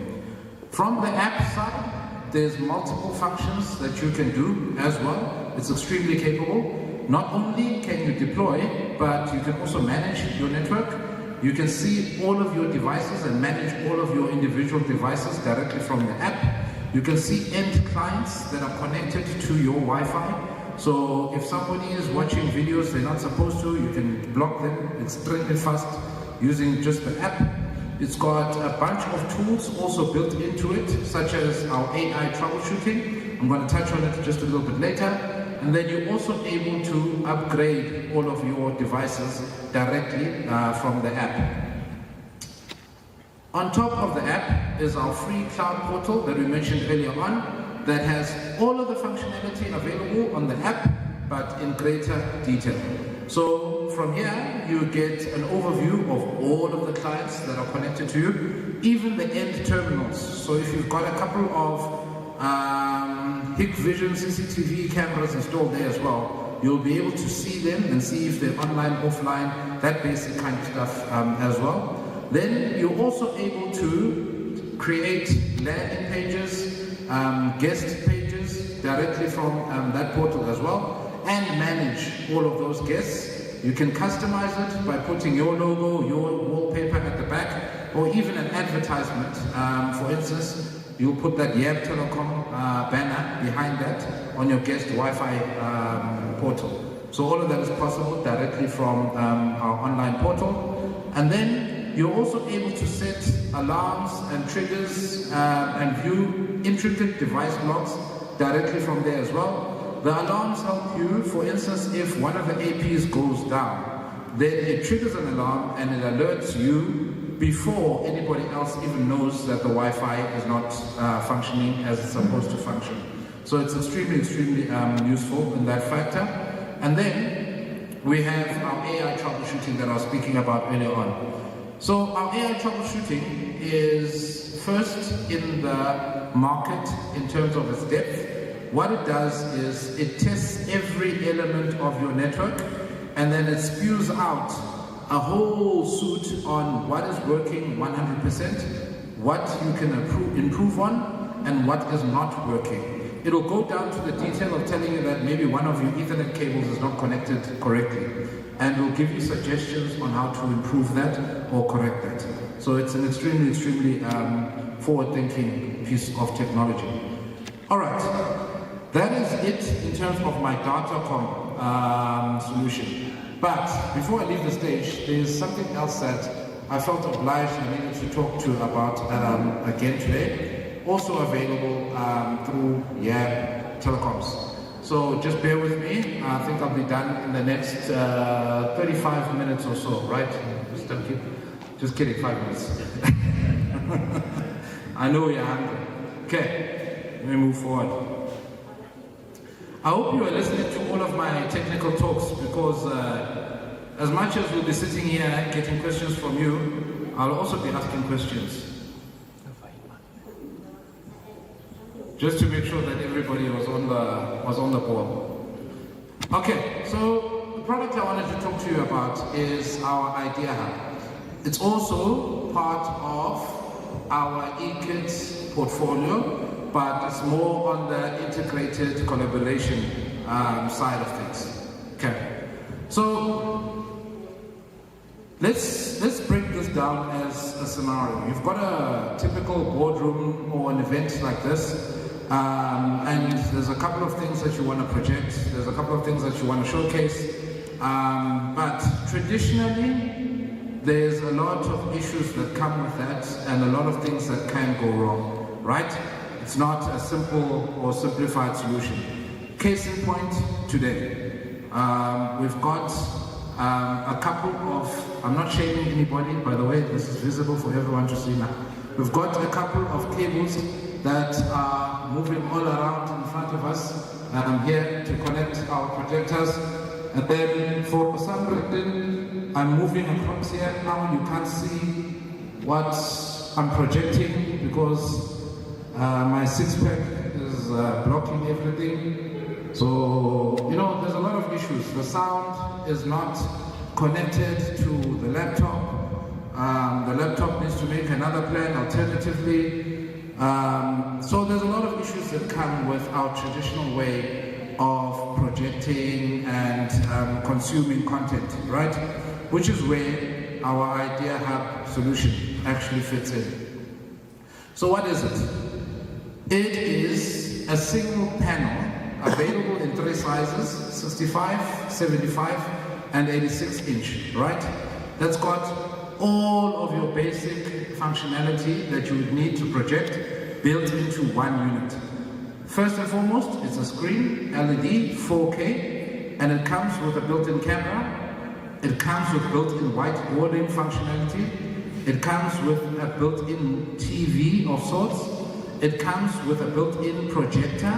From the app side, there's multiple functions that you can do as well. It's extremely capable. Not only can you deploy, but you can also manage your network. You can see all of your devices and manage all of your individual devices directly from the app. You can see end clients that are connected to your Wi-Fi. So if somebody is watching videos they're not supposed to, you can block them extremely fast using just the app. It's got a bunch of tools also built into it, such as our AI troubleshooting. I'm going to touch on it just a little bit later. And then you're also able to upgrade all of your devices directly from the app. On top of the app is our free cloud portal that we mentioned earlier on, that has all of the functionality available on the app, but in greater detail. So from here, you get an overview of all of the clients that are connected to you, even the end terminals. So if you've got a couple of Hikvision CCTV cameras installed there as well, you'll be able to see them and see if they're online, offline, that basic kind of stuff as well. Then you're also able to create landing pages, guest pages directly from that portal as well, and manage all of those guests. You can customize it by putting your logo, your wallpaper at the back, or even an advertisement. For instance, you'll put that Telecom banner behind that on your guest Wi-Fi portal. So all of that is possible directly from our online portal. And then you're also able to set alarms and triggers and view intricate device logs directly from there as well. The alarms help you, for instance, if one of the APs goes down, then it triggers an alarm and it alerts you before anybody else even knows that the Wi-Fi is not functioning as it's supposed to function. So it's extremely useful in that factor. And then we have our AI troubleshooting that I was speaking about earlier on. So our AI troubleshooting is first in the market in terms of its depth. What it does is it tests every element of your network, and then it spews out a whole suite on what is working 100%, what you can improve on, and what is not working. It'll go down to the detail of telling you that maybe one of your Ethernet cables is not connected correctly, and will give you suggestions on how to improve that or correct that. So it's an extremely forward-thinking piece of technology. All right, that is it in terms of my Datacom solution. But before I leave the stage, there's something else that I felt obliged I needed to talk to about again today. Also available through Telecoms. So just bear with me. I think I'll be done in the next 35 minutes or so, right? Just kidding, 5 minutes. I know you're hungry. Okay, let me move forward. I hope you are listening to all of my technical talks, because as much as we'll be sitting here getting questions from you, I'll also be asking questions. Just to make sure that everybody was on the ball. Okay, so the product I wanted to talk to you about is our Idea Hub. It's also part of our eKit portfolio, but it's more on the integrated collaboration side of things. Okay, so let's break this down as a scenario. You've got a typical boardroom or an event like this. And there's a couple of things that you want to project, there's a couple of things that you want to showcase, but traditionally there's a lot of issues that come with that and a lot of things that can go wrong, right? It's not a simple or simplified solution. Case in point today, we've got a couple of, I'm not shaming anybody, by the way, this is visible for everyone to see now. We've got a couple of cables that are moving all around in front of us, and I'm here to connect our projectors. And then for some reason, I'm moving across here now. You can't see what I'm projecting because my six-pack is blocking everything. So, you know, there's a lot of issues. The sound is not connected to the laptop. The laptop needs to make another plan alternatively. So there's a lot of issues that come with our traditional way of projecting and consuming content, right? Which is where our Idea Hub solution actually fits in. So what is it? It is a single panel available in three sizes, 65, 75, and 86 inch, right? That's got all of your basic functionality that you would need to project built into one unit. First and foremost, it's a screen, LED, 4K, and it comes with a built-in camera. It comes with built-in whiteboarding functionality. It comes with a built-in TV of sorts. It comes with a built-in projector,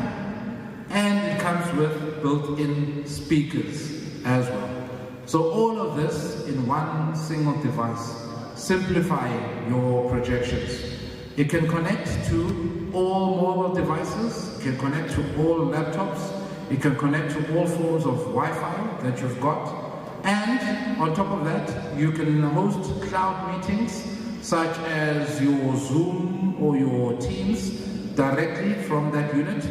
and it comes with built-in speakers as well. So all of this in one single device, simplifying your projections. It can connect to all mobile devices, it can connect to all laptops, it can connect to all forms of Wi-Fi that you've got, and on top of that, you can host cloud meetings such as your Zoom or your Teams directly from that unit,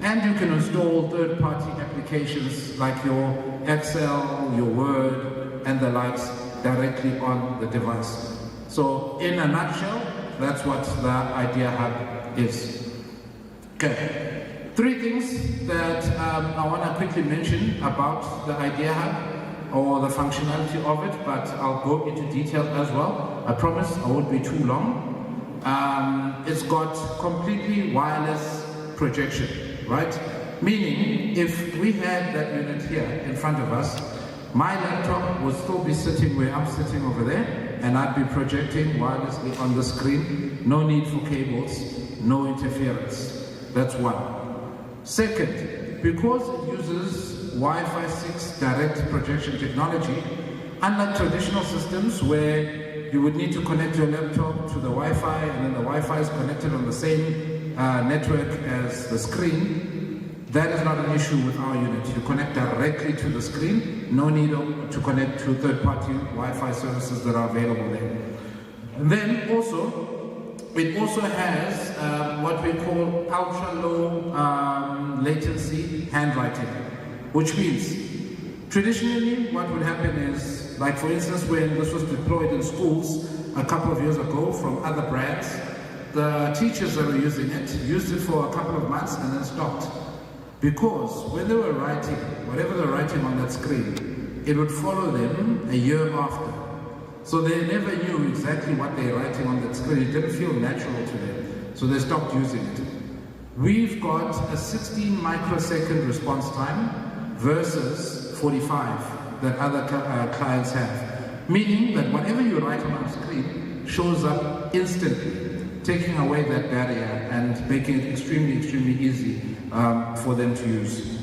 and you can install third-party applications like your Excel, your Word, and the likes directly on the device. So in a nutshell, that's what the Idea Hub is. Okay, three things that I want to quickly mention about the Idea Hub or the functionality of it, but I'll go into detail as well. I promise I won't be too long. It's got completely wireless projection, right? Meaning, if we had that unit here in front of us, my laptop would still be sitting where I'm sitting over there, and I'd be projecting wirelessly on the screen. No need for cables, no interference. That's one. Second, because it uses Wi-Fi 6 direct projection technology, unlike traditional systems where you would need to connect your laptop to the Wi-Fi and then the Wi-Fi is connected on the same network as the screen, that is not an issue with our unit. You connect directly to the screen, no need to connect to third-party Wi-Fi services that are available there. And then also, it also has what we call ultra-low latency handwriting, which means traditionally what would happen is, like for instance when this was deployed in schools a couple of years ago from other brands, the teachers that were using it used it for a couple of months and then stopped. Because when they were writing, whatever they're writing on that screen, it would follow them a year after. So they never knew exactly what they're writing on that screen. It didn't feel natural to them. So they stopped using it. We've got a 16 microsecond response time versus 45 that other clients have. Meaning that whatever you write on our screen shows up instantly, taking away that barrier and making it extremely, extremely easy for them to use.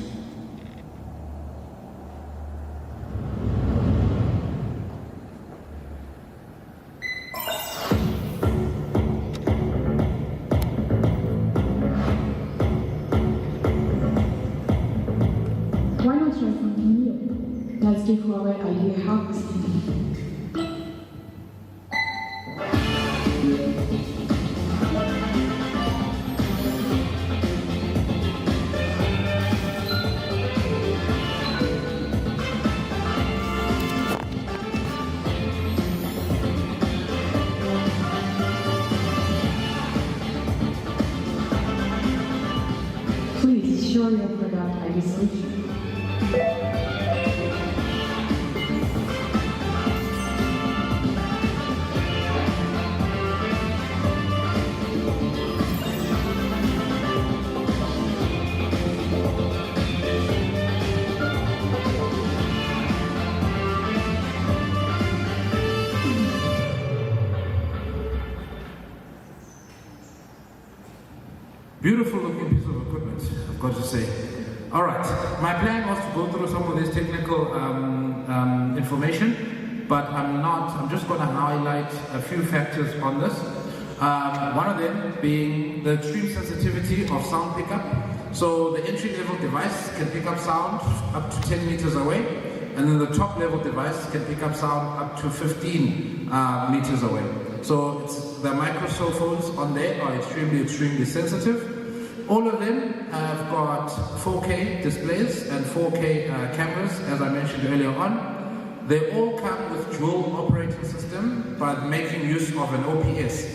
Why not try something new? Let's give Huawei an idea how this can be. Please show your product ID solution. Beautiful looking piece of equipment, I've got to say. All right, my plan was to go through some of this technical information, but I'm just going to highlight a few factors on this. One of them being the extreme sensitivity of sound pickup. So the entry-level device can pick up sound up to 10 meters away, and then the top-level device can pick up sound up to 15 meters away. So the micro phones on there are extremely, extremely sensitive. All of them have got 4K displays and 4K cameras, as I mentioned earlier on. They all come with dual operating system, but making use of an OPS.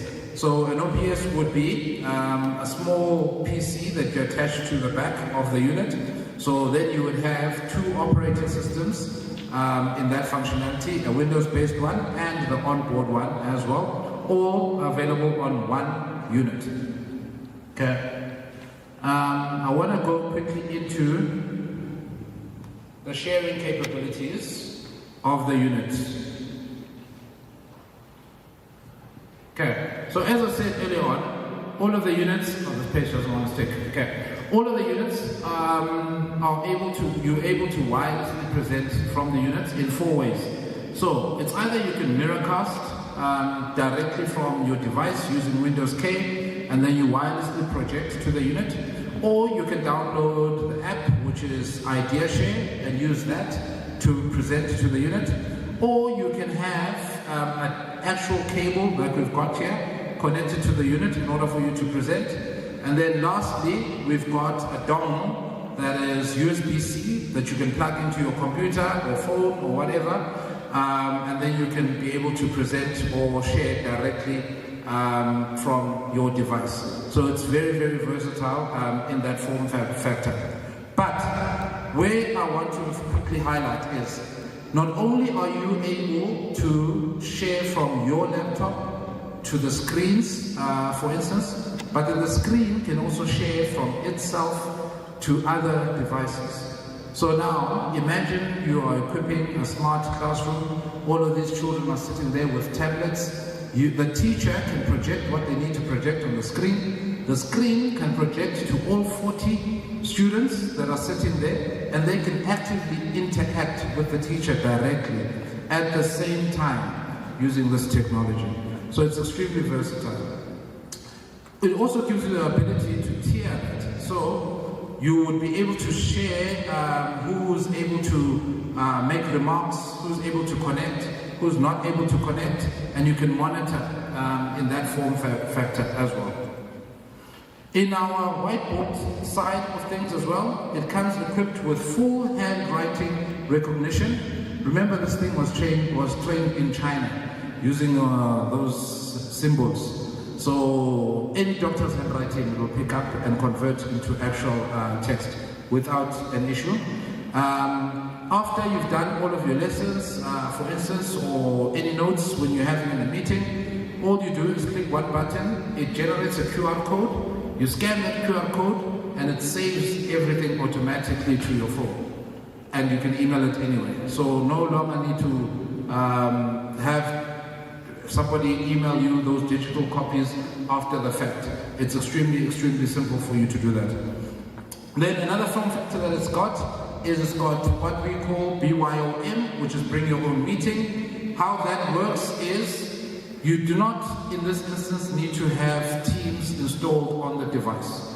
So an OPS would be a small PC that you attach to the back of the unit. So then you would have two operating systems in that functionality, a Windows-based one and the onboard one as well, all available on one unit. Okay. I want to go quickly into the sharing capabilities of the unit. Okay, so as I said earlier on, all of the units, this page doesn't want to stick, okay. All of the units you're able to wirelessly present from the units in 4 ways. So it's either you can mirrorcast directly from your device using Windows K, and then you wirelessly project to the unit, or you can download the app, which is IdeaShare, and use that to present to the unit, or you can have an actual cable like we've got here connected to the unit in order for you to present. And then lastly, we've got a dongle that is USB-C that you can plug into your computer or phone or whatever, and then you can be able to present or share directly from your device. So it's very, very versatile in that form factor. But where I want to quickly highlight is, not only are you able to share from your laptop to the screens, for instance, but then the screen can also share from itself to other devices. So now, imagine you are equipping a smart classroom, all of these children are sitting there with tablets. The teacher can project what they need to project on the screen, The screen can project to all 40 students that are sitting there, and they can actively interact with the teacher directly at the same time using this technology. So it's extremely versatile. It also gives you the ability to tier it. So you would be able to share who's able to make remarks, who's able to connect, who's not able to connect, and you can monitor in that form factor as well. In our whiteboard side of things as well, it comes equipped with full handwriting recognition. Remember, this thing was trained in China using those symbols. So any doctor's handwriting will pick up and convert into actual text without an issue. After you've done all of your lessons, for instance, or any notes when you're having in a meeting, all you do is click one button, it generates a QR code, you scan that QR code, and it saves everything automatically to your phone. And you can email it anyway. So no longer need to have somebody email you those digital copies after the fact. It's extremely simple for you to do that. Then another form factor that it's got what we call BYOM, which is bring your own meeting. How that works is you do not, in this instance, need to have Teams installed on the device.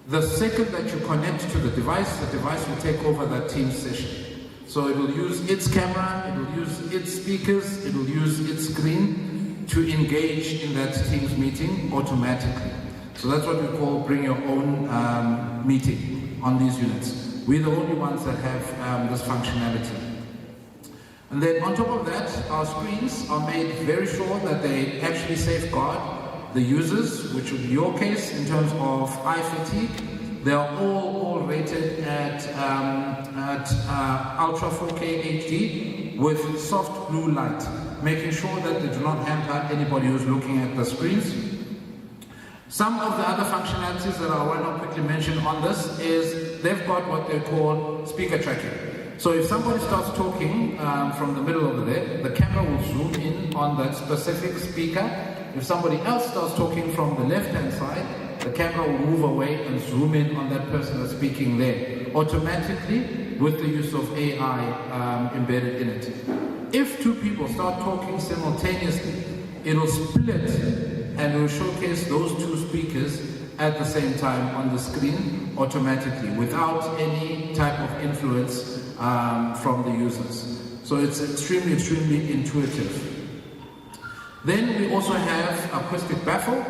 The second that you connect to the device will take over that Teams session. So it will use its camera, it will use its speakers, it will use its screen to engage in that Teams meeting automatically. So that's what we call bring your own meeting on these units. We're the only ones that have this functionality. And then on top of that, our screens are made very sure that they actually safeguard the users, which would be your case in terms of eye fatigue. They are all rated at Ultra 4K HD with soft blue light, making sure that they do not hamper anybody who's looking at the screens. Some of the other functionalities that I want to quickly mention on this is they've got what they call speaker tracking. So if somebody starts talking from the middle over there, the camera will zoom in on that specific speaker. If somebody else starts talking from the left-hand side, the camera will move away and zoom in on that person that's speaking there, automatically with the use of AI embedded in it. If two people start talking simultaneously, it will split and it will showcase those two speakers at the same time on the screen automatically without any type of influence from the users. So it's extremely intuitive. Then we also have acoustic baffle.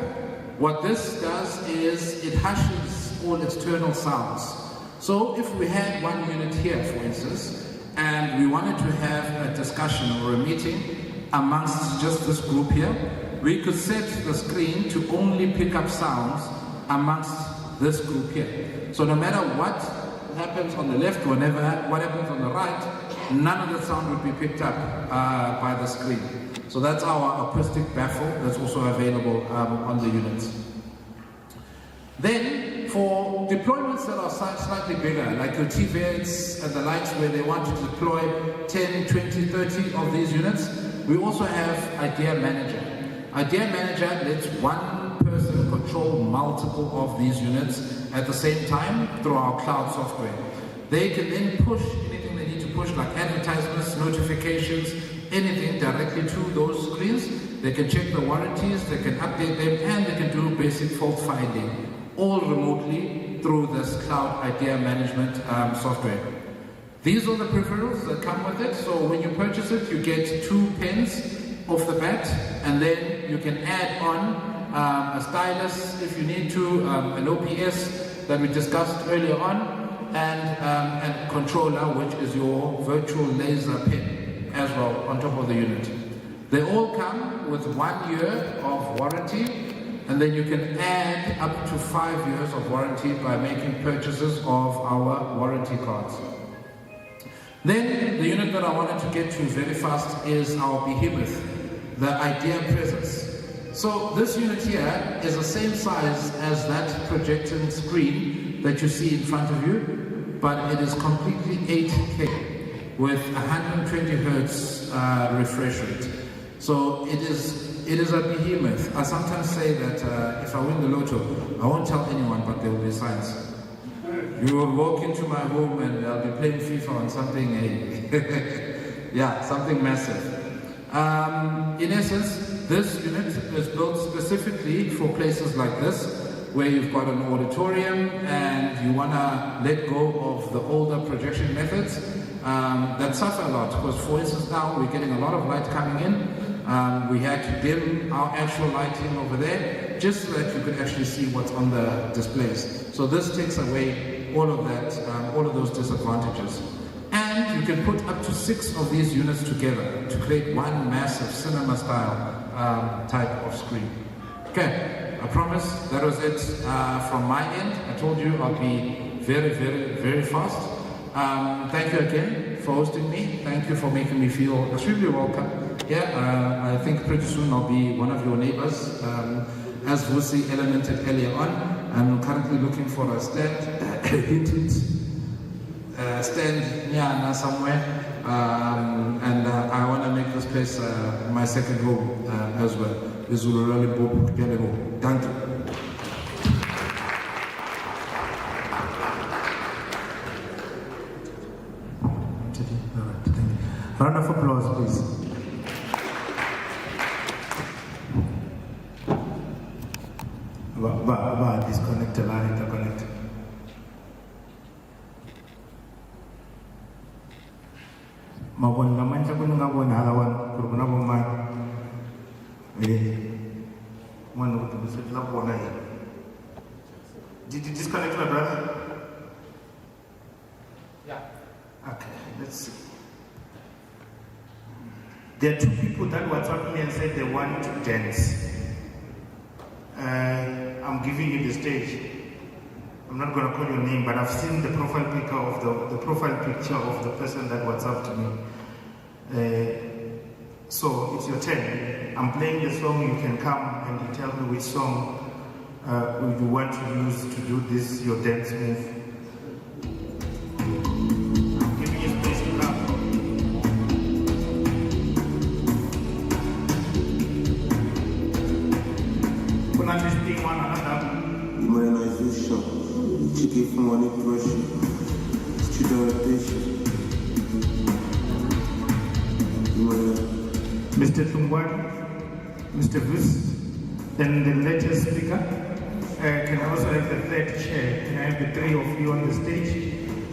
What this does is it hushes all external sounds. So if we had one unit here, for instance, and we wanted to have a discussion or a meeting amongst just this group here, we could set the screen to only pick up sounds amongst this group here. So no matter what happens on the left, what happens on the right, none of the sound would be picked up by the screen. So that's our acoustic baffle that's also available on the units. Then for deployments that are slightly bigger, like your TVEDs and the likes where they want to deploy 10, 20, 30 of these units, we also have Idea Manager. Idea Manager lets one person control multiple of these units at the same time through our cloud software. They can then push anything they need to push, like advertisements, notifications, anything directly to those screens. They can check the warranties, they can update them, and they can do basic fault finding, all remotely through this cloud idea management software. These are the peripherals that come with it. So when you purchase it, you get 2 pens off the bat, and then you can add on a stylus if you need to, an OPS that we discussed earlier on, and controller, which is your virtual laser pen as well on top of the unit. They all come with 1 year of warranty, and then you can add up to 5 years of warranty by making purchases of our warranty cards. Then the unit that I wanted to get to very fast is our behemoth, the Idea Presence. So this unit here is the same size as that projecting screen that you see in front of you, but it is completely 8K with 120 Hertz refresh rate. So it is it is a behemoth. I sometimes say that if I win the lotto, I won't tell anyone, but there will be signs. You will walk into my home and I'll be playing FIFA on something, yeah, something massive. In essence, this unit is built specifically for places like this, where you've got an auditorium and you want to let go of the older projection methods that suffer a lot. Because for instance now we're getting a lot of light coming in. We had to dim our actual lighting over there just so that you could actually see what's on the displays. So this takes away all of that, all of those disadvantages. And you can put up to 6 of these units together to create one massive cinema style type of screen. Okay. I promise that was it from my end. I told you I'll be very, very, very fast. Thank you again for hosting me. Thank you for making me feel extremely welcome. Yeah, I think pretty soon I'll be one of your neighbors. As Vusi elemented earlier on, I'm currently looking for a stand, stand near somewhere. And I want to make this place my second home as well. This will really Limpopo. Thank you. Round of applause, please. Disconnect the line, interconnect. Mabon naman siya kung ngabon halawan kuruna bomay. One would be such love one. Did you disconnect my brother? Yeah. Okay, let's see. There are 2 people that WhatsApp me and said they want to dance. I'm giving you the stage. I'm not going to call your name, but I've seen the profile picture of the profile picture of the person that WhatsApped me. So it's your turn. I'm playing the song. You can come and you tell me which song you want to use to do this your dance move. I'm giving you space to come. Kuna this one another. Humanization, cheeky from money pressure, student rotation. Mr. Tungwani, Mr. Vis, then the latest speaker. Can I also have the 3rd chair? Can I have the 3 of you on the stage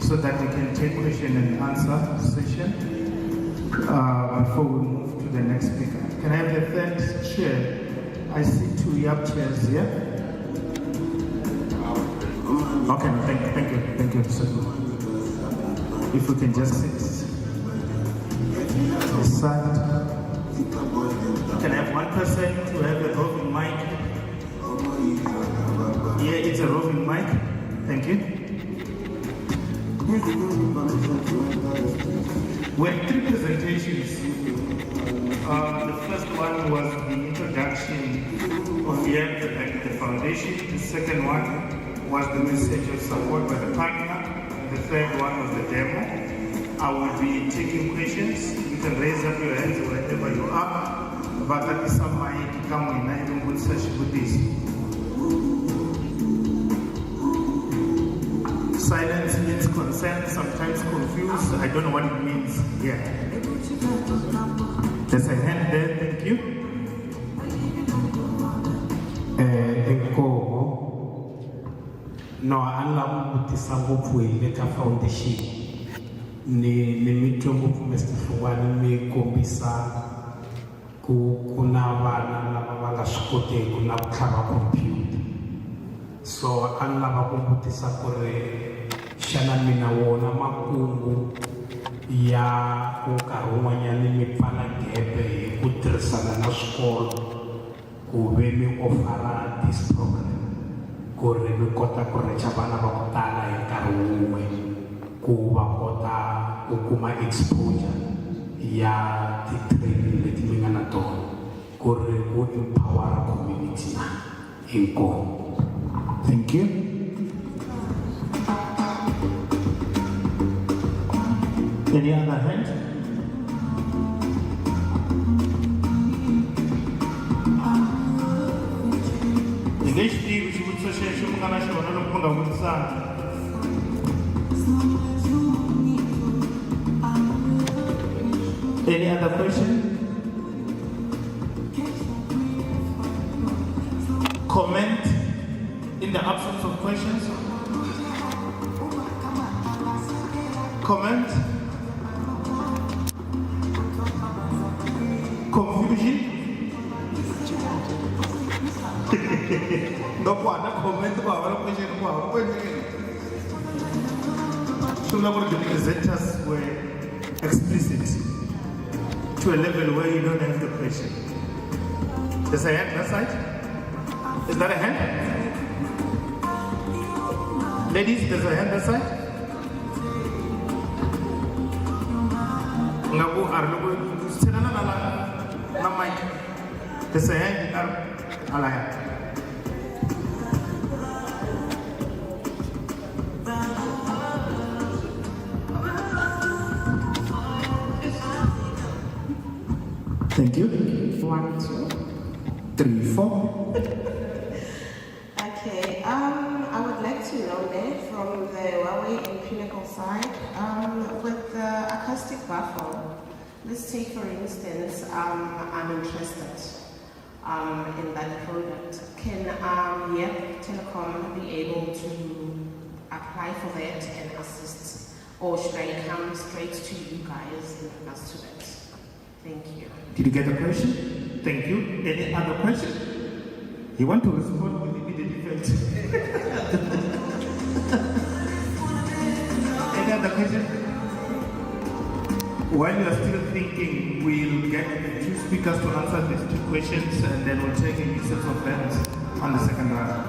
so that we can take question and answer session before we move to the next speaker? Can I have the 3rd chair? I see 2 YAP chairs here. Okay, thank you, Mr. Tungwani. If we can just sit this side. Can I have one person to have a roving mic? Yeah, it's a roving mic. Thank you. We had 3 presentations. The first one was the introduction of the foundation. The second one was the message of support by the partner. The third one was the demo. I will be taking questions. You can raise up your hands wherever you are. But that is some mic come in. I don't want such with this. Silence means consent, sometimes confused. I don't know what it means yet. There's a hand there, thank you. No, Allah mutisango pueleka foundation. Ni mitongo Mr. Fuwani me kombisa kuna vana lava va nga swi koteki na ku tlhava computer. So a ni lava ku vutisa ku ri xana mina wona makungu ya ku nkarhi wun'wanyana mi pfala gap hi ku tirhisana na swikolo ku ve mi ofara this program ku ri mi kota ku recha vana va ku tala hi nkarhi wun'we ku va kota ku kuma exposure ya ti-training leti mi nga na tona ku ri ku empower community na inkomo. Thank you. Any other hand? lexi tivi xivutiso xexo mi nga na xona loko mi nga vutisanga. Any other question? Comment in the absence of questions? Comment? Confusion? No comment about a question. So the presenters were explicit to a level where you don't have the question. There's a hand that side? Is that a hand? Ladies, there's a hand that side? There's a hand. Thank you. 1, 2, 3, 4. Okay, I would like to know then from the Huawei and Pinnacle side, with the acoustic buffer, let's take for instance, I'm interested in that product. Can Telecom be able to apply for that and assist? Or should I come straight to you guys in regards to that? Thank you. Did you get the question? Thank you. Any other question? You want to respond with immediate effect? Any other question? While you are still thinking, we'll get 2 speakers to answer these 2 questions and then we'll take a new set of hands on the second round.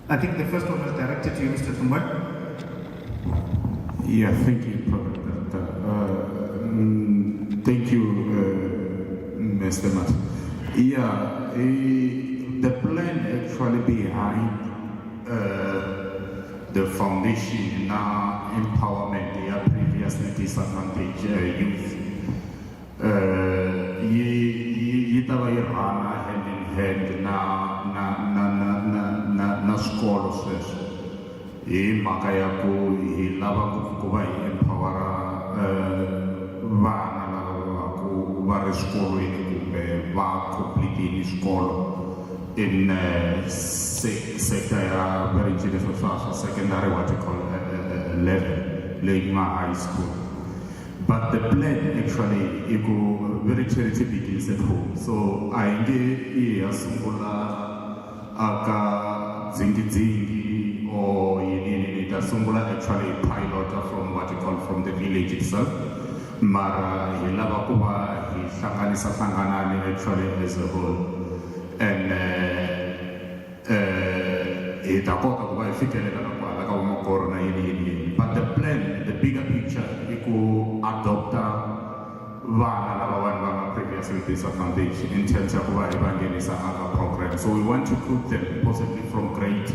I think the first one was directed to you, Mr. Tumba. Yeah, thank you, Prophet. Thank you, Mr. Matt. Yeah, the plan actually behind the foundation now empowerment, the previously disadvantaged youth, hand in hand na swikolo sweswo. Hi mhaka ya ku hi lava ku va hi empowera vana lava va ri swikolweni kumbe va completely swikolo in sector ya very swa secondary what you call level leyi ma high school. But the plan actually is very charity begins at home. So I nge ya sungula aka dzingi or it sungula actually pilot from what you call from the village itself. Mara hi lava ku va hi hlanganisa actually as a whole. And hi ta kota ku va hi fikelela na kwala ka vumokoro na yini. But the plan, the bigger picture is to adopt vana lava vanhu va nga previously disadvantaged in terms of ku va hi va nghenisa aka program. So we want to put them possibly from grade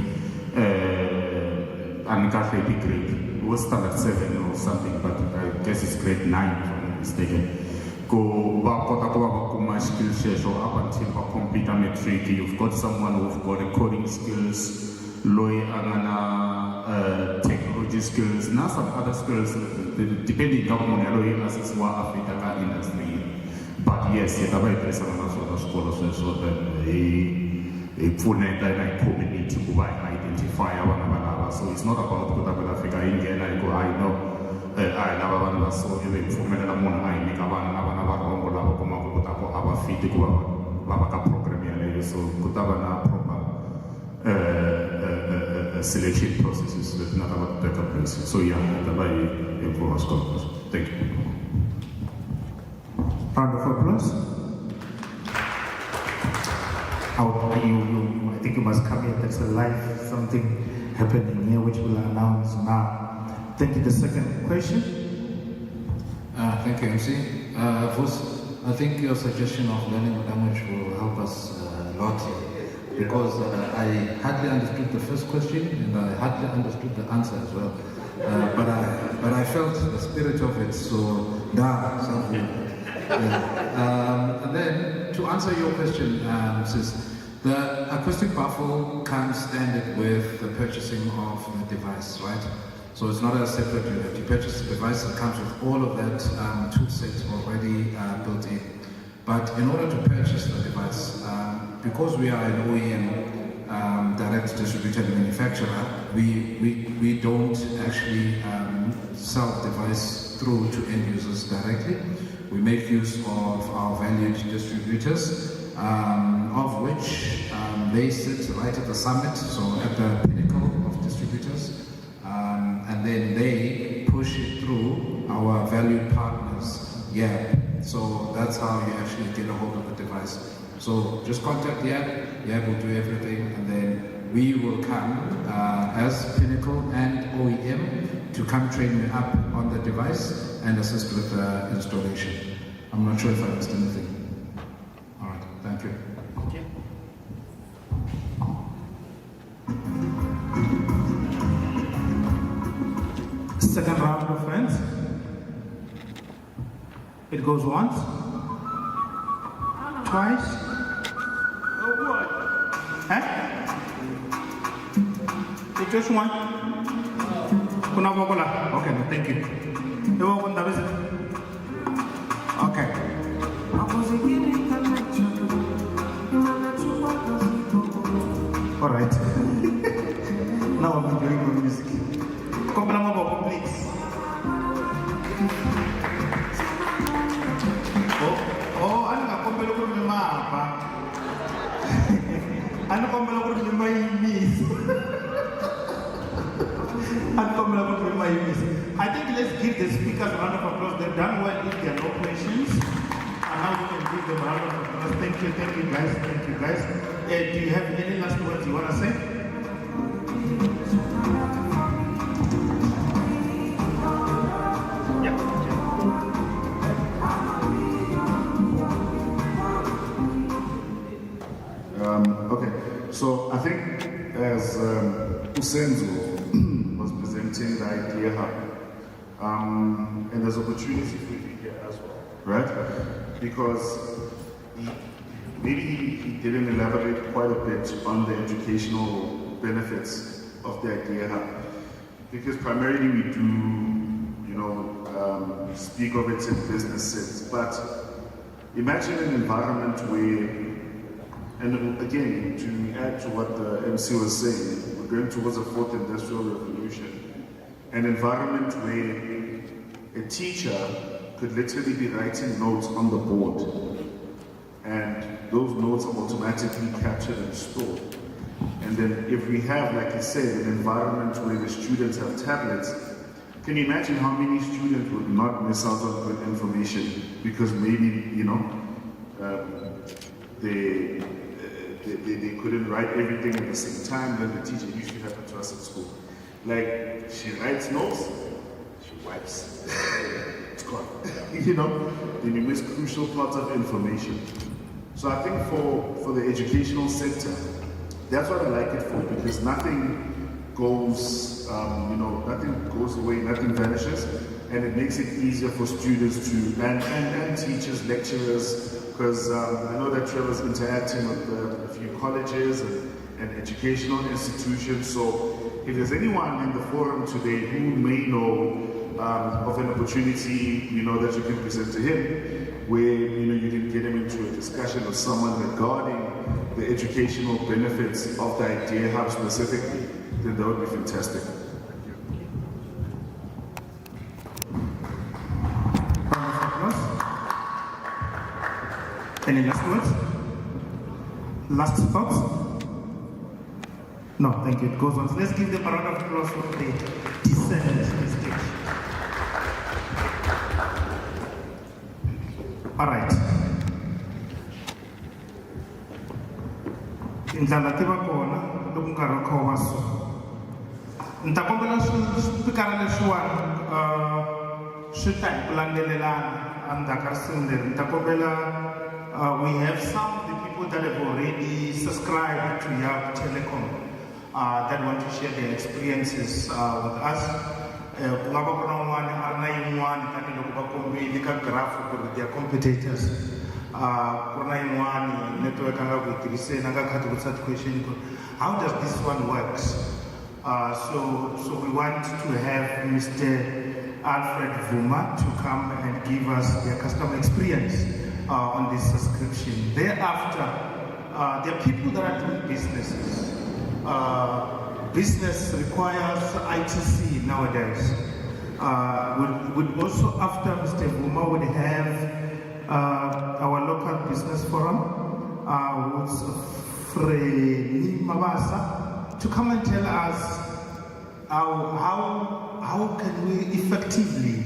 uncatholic grade. It was standard 7 or something, but I guess it's grade 9 if I'm not mistaken. Go back skill share up until a computer metric. You've got someone who've got a coding skills, lawyer technology skills, now some other skills depending on the lawyer as it's what Africa industry. But yes, it's a very interesting school so that a full community to identify our. So it's not about what Africa in I know I love one so even for me I make a our feet to program so Kutabana proper selection processes with not about better places. So yeah, the way influence conference. Thank you. Round of applause. I think you must come in. There's a live something happening here which we'll announce now. Thank you. The second question. Thank you, MC. I think your suggestion of learning language will help us a lot because I hardly understood the first question and I hardly understood the answer as well. But I felt the spirit of it, so something. And then to answer your question, sis, the acoustic baffle comes standard with the purchasing of the device, right? So it's not a separate unit. You purchase the device, it comes with all of that tool set already built in. But in order to purchase the device, because we are an OEM direct distributor and manufacturer, we don't actually sell the device through to end users directly. We make use of our valued distributors, of which they sit right at the summit, so at the pinnacle of distributors, and then they push it through our valued partners. Yeah, so that's how you actually get a hold of the device. So just contact YAB, YAB will do everything, and then we will come as Pinnacle and OEM to come train you up on the device and assist with the installation. I'm not sure if I missed anything. All right, thank you. Okay. Second round of friends. It goes once, twice. Oh boy. Huh? It just one. Okay, no, thank you. Okay. All right. Now I'm enjoying my music. Please. Oh, ano nga, kumpelo ko ng mapa. Ano kumpelo ko ng miss? Ano kumpelo ko ng miss? I think let's give the speakers a round of applause. They've done well if there are no questions. And now we can give them a round of applause. Thank you guys, thank you guys. Do you have any last words you want to say? Okay, so I think as Usenzo was presenting the idea hub, and there's opportunity for you here as well, right? Because maybe he didn't elaborate quite a bit on the educational benefits of the idea hub, because primarily we do, speak of it in business sense, but imagine an environment where, and again, to add to what the MC was saying, we're going towards a fourth industrial revolution. An environment where a teacher could literally be writing notes on the board, and those notes are automatically captured and stored. And then if we have, like I said, an environment where the students have tablets, can you imagine how many students would not miss out on good information because maybe, they couldn't write everything at the same time? Then the teacher usually happened to us at school. Like, she writes notes, she wipes. It's gone. Then you miss crucial parts of information. So I think for the educational sector, that's what I like it for, because nothing goes, nothing goes away, nothing vanishes, and it makes it easier for students to, and teachers, lecturers, because I know that Trevor's interacting with a few colleges and educational institutions. So if there's anyone in the forum today who may know of an opportunity, that you can present to him, where you can get him into a discussion with someone regarding the educational benefits of the Idea Hub specifically, then that would be fantastic. Any last words? Last thoughts? No, thank you. It goes on. So let's give them a round of applause for the descendants of the stage. All right. Indlala tiva kona loko nkarhi wa kha wa so. Ni ta kombela swipikara leswiwani swi ta hi ku landzelelana endzhaku ka risimu leri. Ni ta kombela we have some of the people that have already subscribed to YAB Telecom that want to share their experiences with us. Ku nga va ku na un'wana a ri na yin'wana tanihiloko va kombile ka graph ku ri their competitors. kuna in'wana network anga ku tirhiseni anga khati ku question how does this one works. So we want to have Mr. Alfred Vuma to come and give us their customer experience on this subscription. Thereafter, there are people that are doing businesses. Business requires ITC nowadays. Would also, after Mr. Vuma, would have our local business forum, who's Freni Mabasa, to come and tell us how can we effectively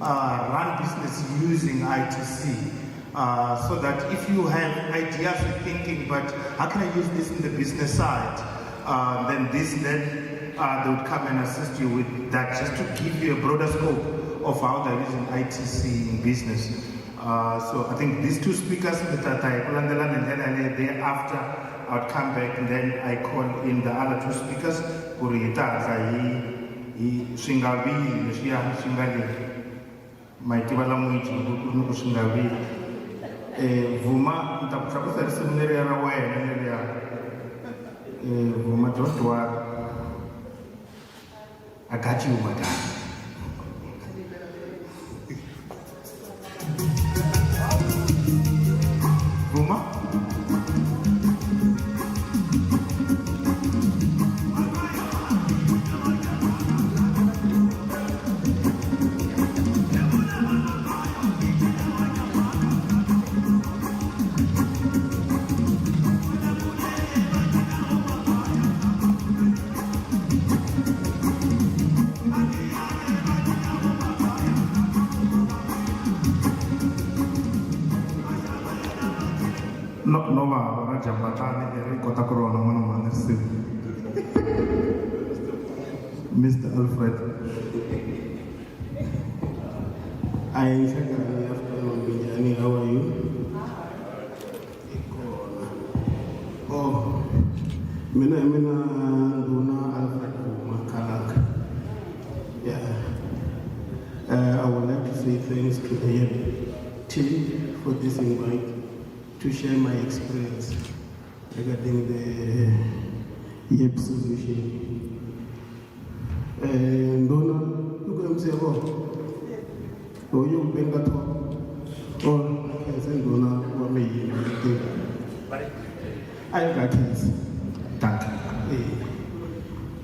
run business using ITC, so that if you have ideas and thinking, but how can I use this in the business side, then they would come and assist you with that, just to give you a broader scope of how they're using ITC in business. So I think these two speakers, thereafter I'd come back and then I call in the other two speakers. Vuma, Vuma, don't worry. I got you, my guy. Vuma? Mr. Alfred, I secondly afternoon, Bijani, how are you? Oh, Mina Duna Alfred Makalak. Yeah. I would like to say thanks to the team for this invite to share my experience regarding the YEP solution. Dona, you can say, oh, you bring that up. Or I can say, Dona, what may you do? I got kids. Thank you.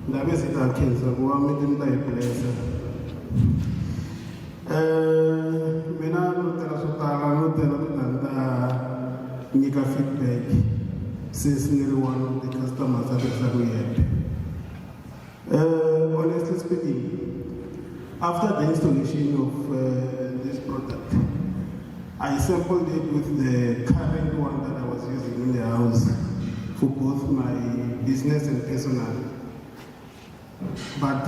The basic kids are going to be in place. Mina no Nika feedback since nearly one of the customers that we had. Honestly speaking, after the installation of this product, I sampled it with the current one that I was using in the house for both my business and personal. But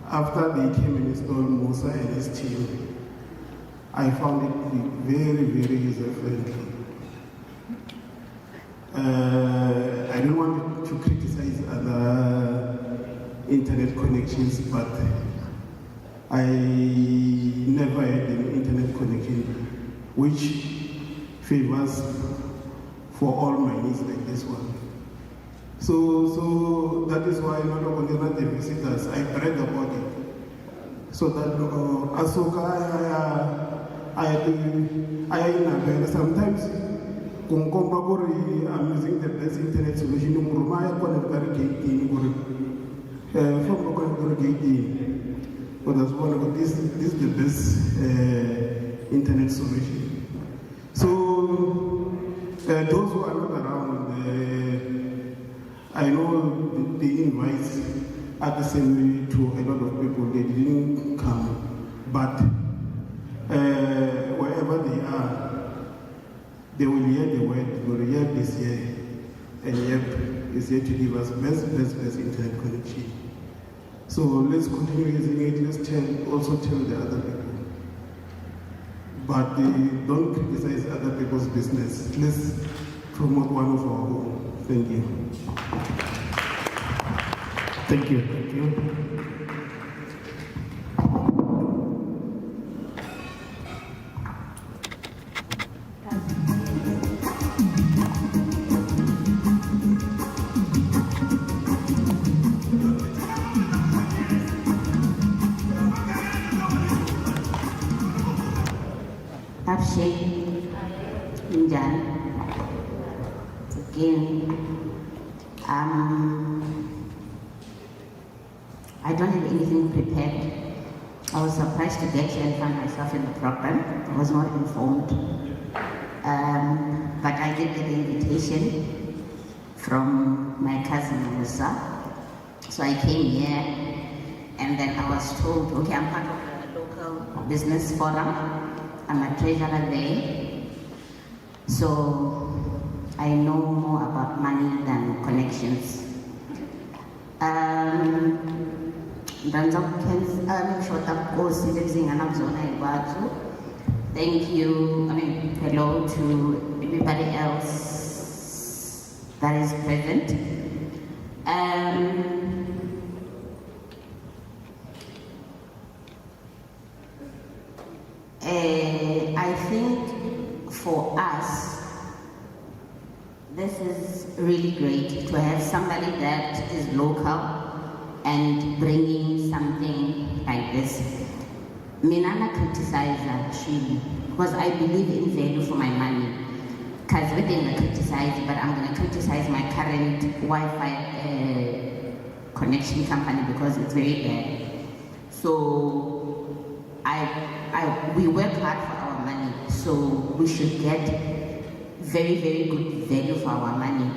after they came and installed Musa and his team, I found it very, very user-friendly. I don't want to criticize other internet connections, but I never had an internet connection which favors for all my needs like this one. So that is why not only the visitors, I brag about it. So that sometimes I'm using the best internet solution. But that's one of this is the best internet solution. So those who are not around, I know the invites are the same way to a lot of people. They didn't come, but wherever they are, they will hear the word. They will hear this year, and YEP is here to give us best internet connection. So let's continue using it. Let's also tell the other people. But don't criticize other people's business. Let's promote one of our own. Thank you. Thank you. Thank you. Shane, Injan. Again, I don't have anything prepared. I was surprised to get here and find myself in the program. I was not informed. But I did get the invitation from my cousin Melissa. So I came here and then I was told, okay, I'm part of the local business forum. I'm a treasurer there. So I know more about money than connections. Thank you. Hello to everybody else that is present. I think for us, this is really great to have somebody that is local and bringing something like this. Minana criticize actually, because I believe in value for my money. Because we didn't criticize, but I'm going to criticize my current Wi-Fi connection company because it's very bad. So we work hard for our money, so we should get very, very good value for our money.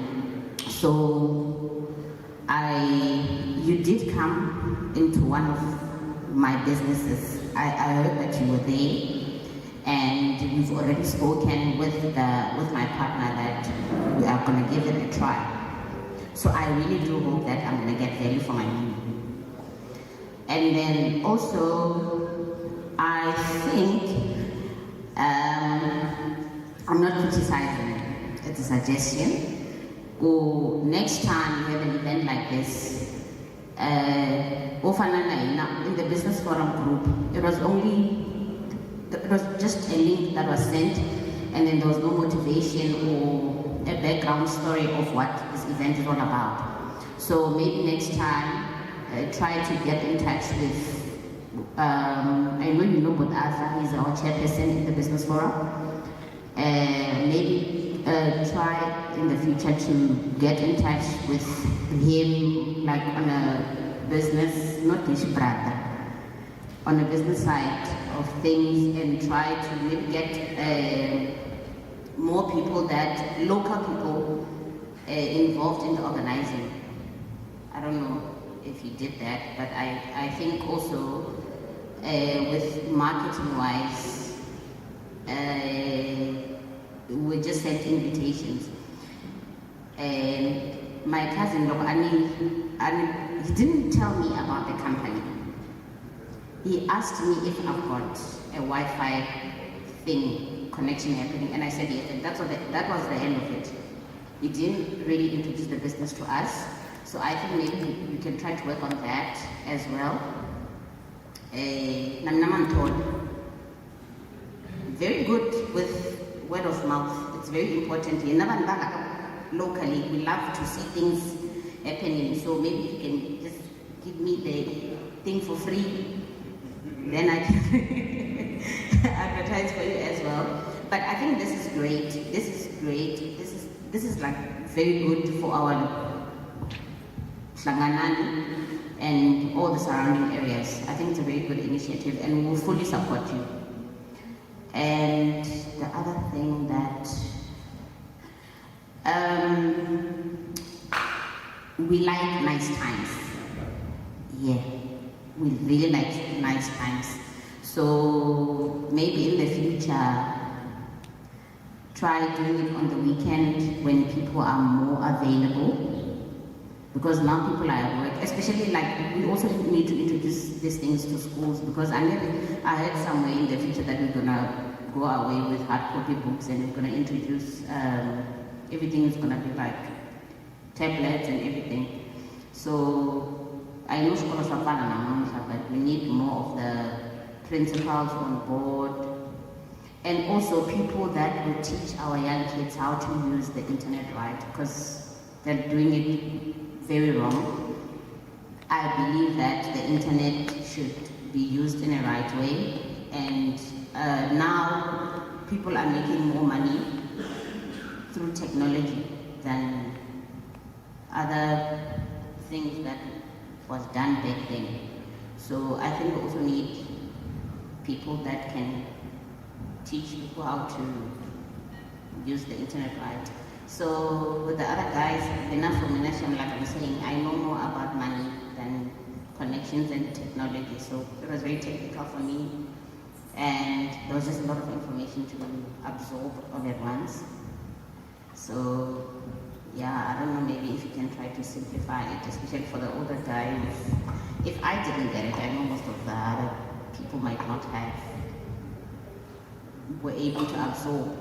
So you did come into one of my businesses. I heard that you were there, and we've already spoken with my partner that we are going to give it a try. So I really do hope that I'm going to get value for my money. And then also, I think I'm not criticizing, it's a suggestion. Or next time you have an event like this, in the business forum group, it was just a link that was sent, and then there was no motivation or a background story of what this event is all about. So maybe next time, try to get in touch with, I know you know Bodaza, he's our chairperson in the business forum. Maybe try in the future to get in touch with him, like on a business, not his brother, on a business side of things, and try to maybe get more people local people involved in the organizing. I don't know if he did that, but I think also with marketing-wise, we just sent invitations. And my cousin, he didn't tell me about the company. He asked me if I've got a Wi-Fi connection happening, and I said yes, and that was the end of it. He didn't really introduce the business to us, so I think maybe we can try to work on that as well. Very good with word of mouth. It's very important. Locally, we love to see things happening, so maybe if you can just give me the thing for free, then I can advertise for you as well. But I think this is great. This is great. This is like very good for our Hlanganani and all the surrounding areas. I think it's a very good initiative, and we will fully support you. And the other thing that we like nice times. Yeah, we really like nice times. So maybe in the future, try doing it on the weekend when people are more available. Because now people are at work, especially like we also need to introduce these things to schools, because I heard somewhere in the future that we're gonna go away with hard copy books and we're gonna introduce everything is gonna be like tablets and everything. So I know schools are fun, but we need more of the principals on board, and also people that will teach our young kids how to use the internet right, because they're doing it very wrong. I believe that the internet should be used in a right way, and now people are making more money through technology than other things that was done back then. So I think we also need people that can teach people how to use the internet right. So with the other guys, enough for me, like I'm saying, I know more about money than connections and technology. So it was very technical for me, and there was just a lot of information to absorb all at once. So yeah, I don't know, maybe if you can try to simplify it, especially for the older guys. If I didn't get it, I know most of the other people might not have, were able to absorb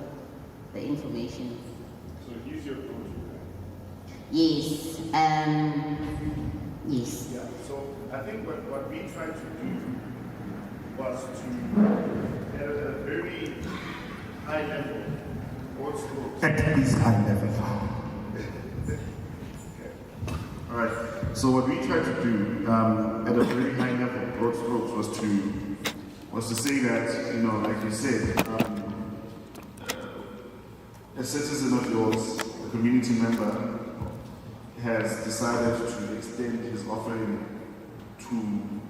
the information. So use your approach. Yes. Yes. Yeah, so I think what we tried to do was to, at a very high level, At this high level. All right. So what we tried to do at a very high level, broad strokes, was to say that, you know, like you said, a citizen of yours, a community member, has decided to extend his offering to,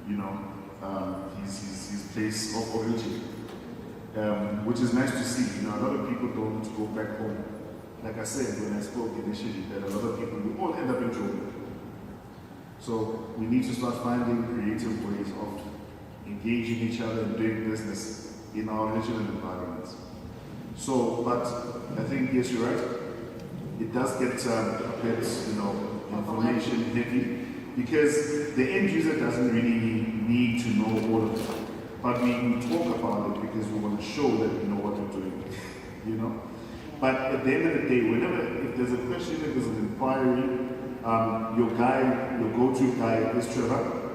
you know, his place of origin, which is nice to see. You know, a lot of people don't go back home. Like I said when I spoke initially, that a lot of people, we all end up in trouble. So we need to start finding creative ways of engaging each other and doing business in our regional environments. So, but I think, yes, you're right. It does get a bit, you know, information heavy, because the end user doesn't really need to know all of it. But we talk about it because we want to show that we know what we're doing, you know. But at the end of the day, whenever, if there's a question, if there's an inquiry, your go-to guy is Trevor,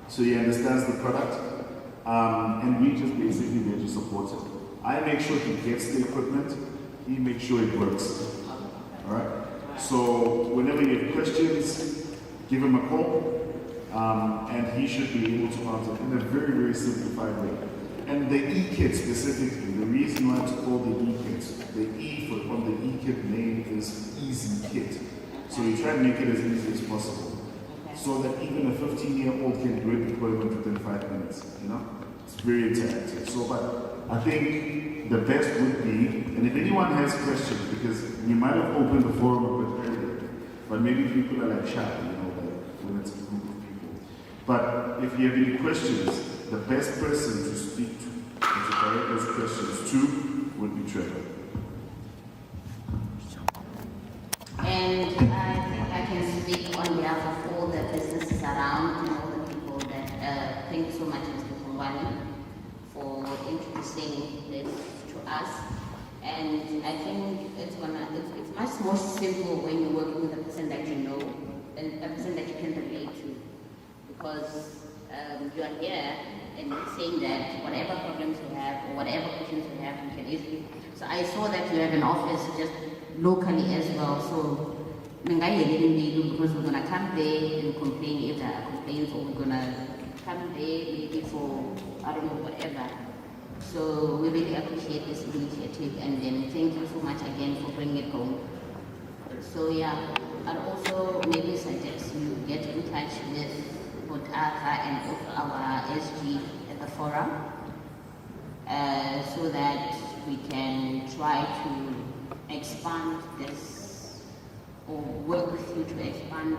so he understands the product, and we just basically there to support it. I make sure he gets the equipment, he makes sure it works. All right? So whenever you have questions, give him a call, and he should be able to answer in a very, very simplified way. And the e-kit specifically, the reason why it's called the e-kit, the E on the e-kit name is easy kit. So we try and make it as easy as possible, so that even a 15-year-old can do a deployment within 5 minutes, you know? It's very interactive. So, but I think the best would be, and if anyone has questions, because we might have opened the forum a bit earlier, but maybe people are like shy, you know, when it's a group of people. But if you have any questions, the best person to speak to and to direct those questions to would be Trevor. And I think I can speak on behalf of all the businesses around and all the people that, thank you so much, Mr. Kongwani, for introducing this to us. And I think it's much more simple when you're working with a person that you know and a person that you can relate to, because you are here and you're saying that whatever problems you have or whatever questions you have, you can easily. So I saw that you have an office just locally as well. So because we're gonna come there and complain if there are complaints, or we're gonna come there maybe for I don't know whatever. So we really appreciate this initiative, and then thank you so much again for bringing it home. So yeah, I'd also maybe suggest you get in touch with both Arthur and also our SG at the forum, so that we can try to expand this, or work with you to expand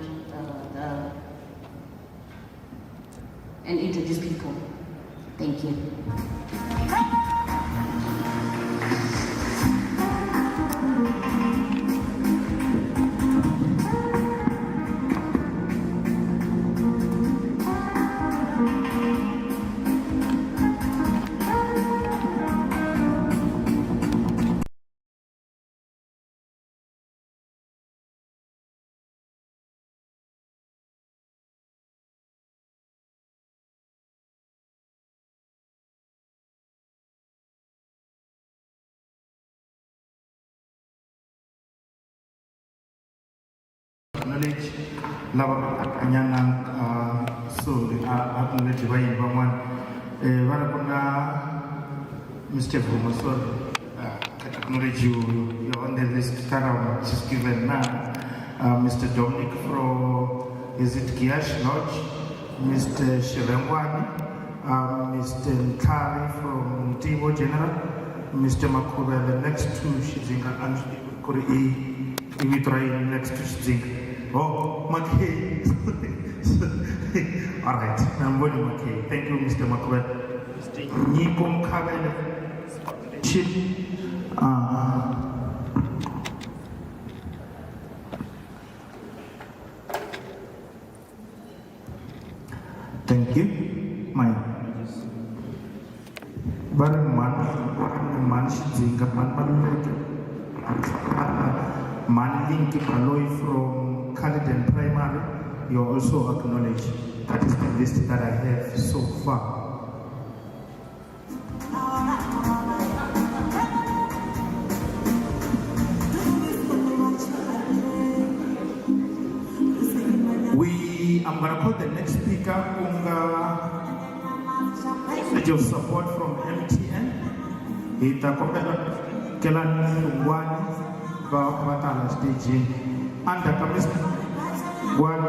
and introduce people. Thank you. Knowledge lava anyana so acknowledge by Baman Varapanga Mr. Fumasor acknowledge you're on the list that I'm just given now. Mr. Dominic from, is it Giash Lodge? Mr. Shirengwani, Mr. Nkari from Tivo General, Mr. Makuba, the next to Shizinga, and Kuri we try next to Shizinga. Oh, Mackay. All right, I'm going to Mackay. Thank you, Mr. Makuba. Nikom Kabel, Chip. Thank you. My man link from Caledon Primary, you're also acknowledged. That is the list that I have so far. I'm going to call the next speaker, pledge of support from MTN. Itakombela Kelan Lungwani Batala stage and the commission one.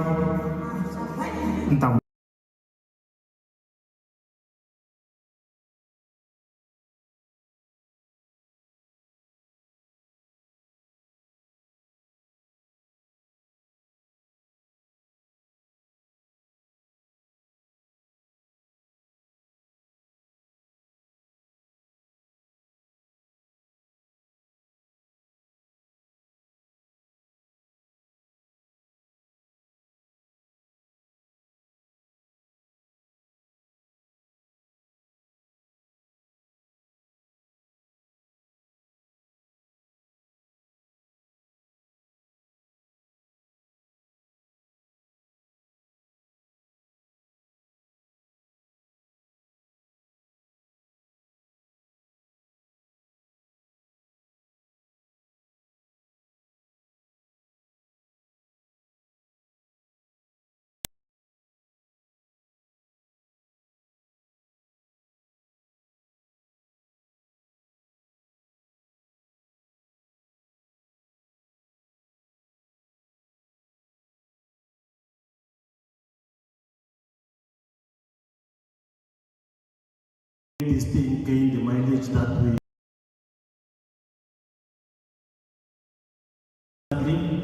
This thing gain the mileage that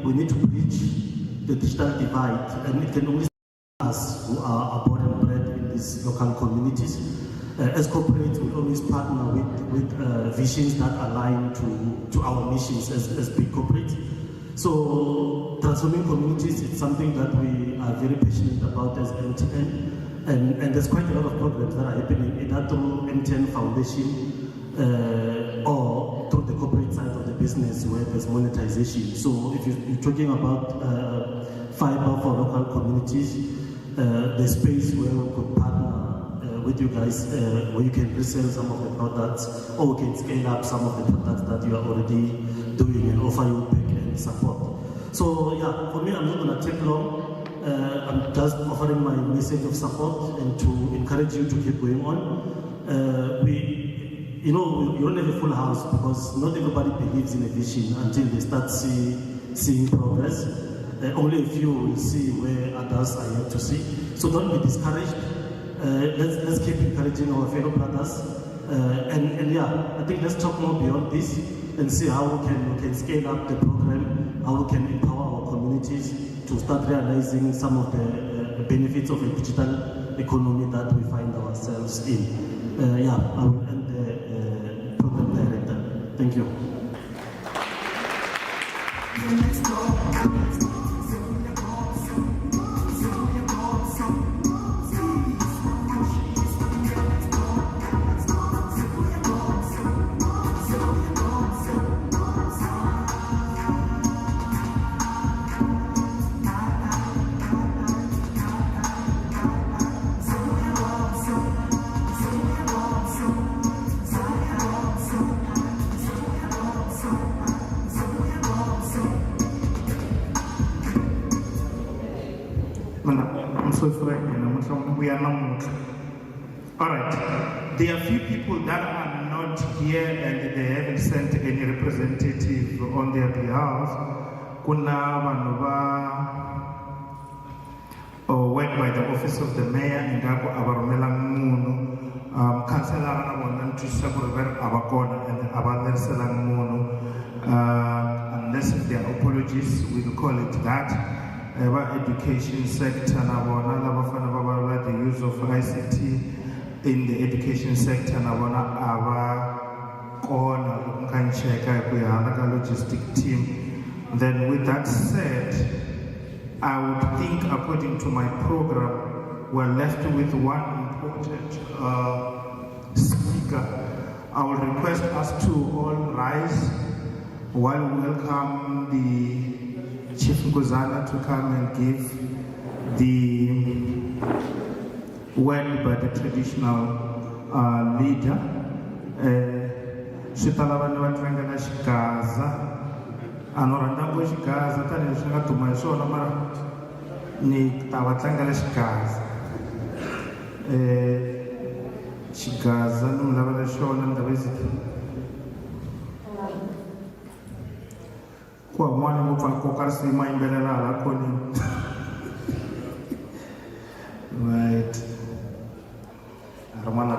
we need to bridge the digital divide, and it can only us who are born and bred in these local communities. As corporates, we always partner with visions that align to our missions as big corporates. So transforming communities is something that we are very passionate about as MTN. And there's quite a lot of programs that are happening either through MTN Foundation or through the corporate side of the business where there's monetization. So if you're talking about fiber for local communities, the space where we could partner with you guys, where you can resell some of the products, or we can scale up some of the products that you are already doing and offer you back-end support. So yeah, for me, I'm not going to take long. I'm just offering my message of support and to encourage you to keep going on. You don't have a full house because not everybody believes in a vision until they start seeing progress. Only a few will see where others are yet to see. So don't be discouraged. Let's keep encouraging our fellow brothers. And yeah, I think let's talk more beyond this and see how we can scale up the program, how we can empower our communities to start realizing some of the benefits of a digital economy that we find ourselves in. Yeah, I will end the program director. Thank you. We are not. All right. There are few people that are not not here and they haven't sent any representative on their behalf, kuna work by the office of the mayor ingako abarumela munhu councillor na bona ntwisa ku ri abakona and abalerisela munhu unless if there are apologies we'll call it that. Education sector na bona lava fana va the use of ICT in the education sector na bona abakona ukancheka ku hala ka logistic team. Then with that said, I would think according to my program we're left with one important speaker. I will request us to all rise while we welcome the Chief Nkosana to come and give the word by the traditional leader. Switalavani va tlangela xikaza anorandambo xikaza tani leswi nga duma hi swona mara ni ta va tlangela xikaza xikaza ni mi lavela xona ni ta va ku n'wana ngopfu a koka risima yimbelela hala khoneni right rin'wana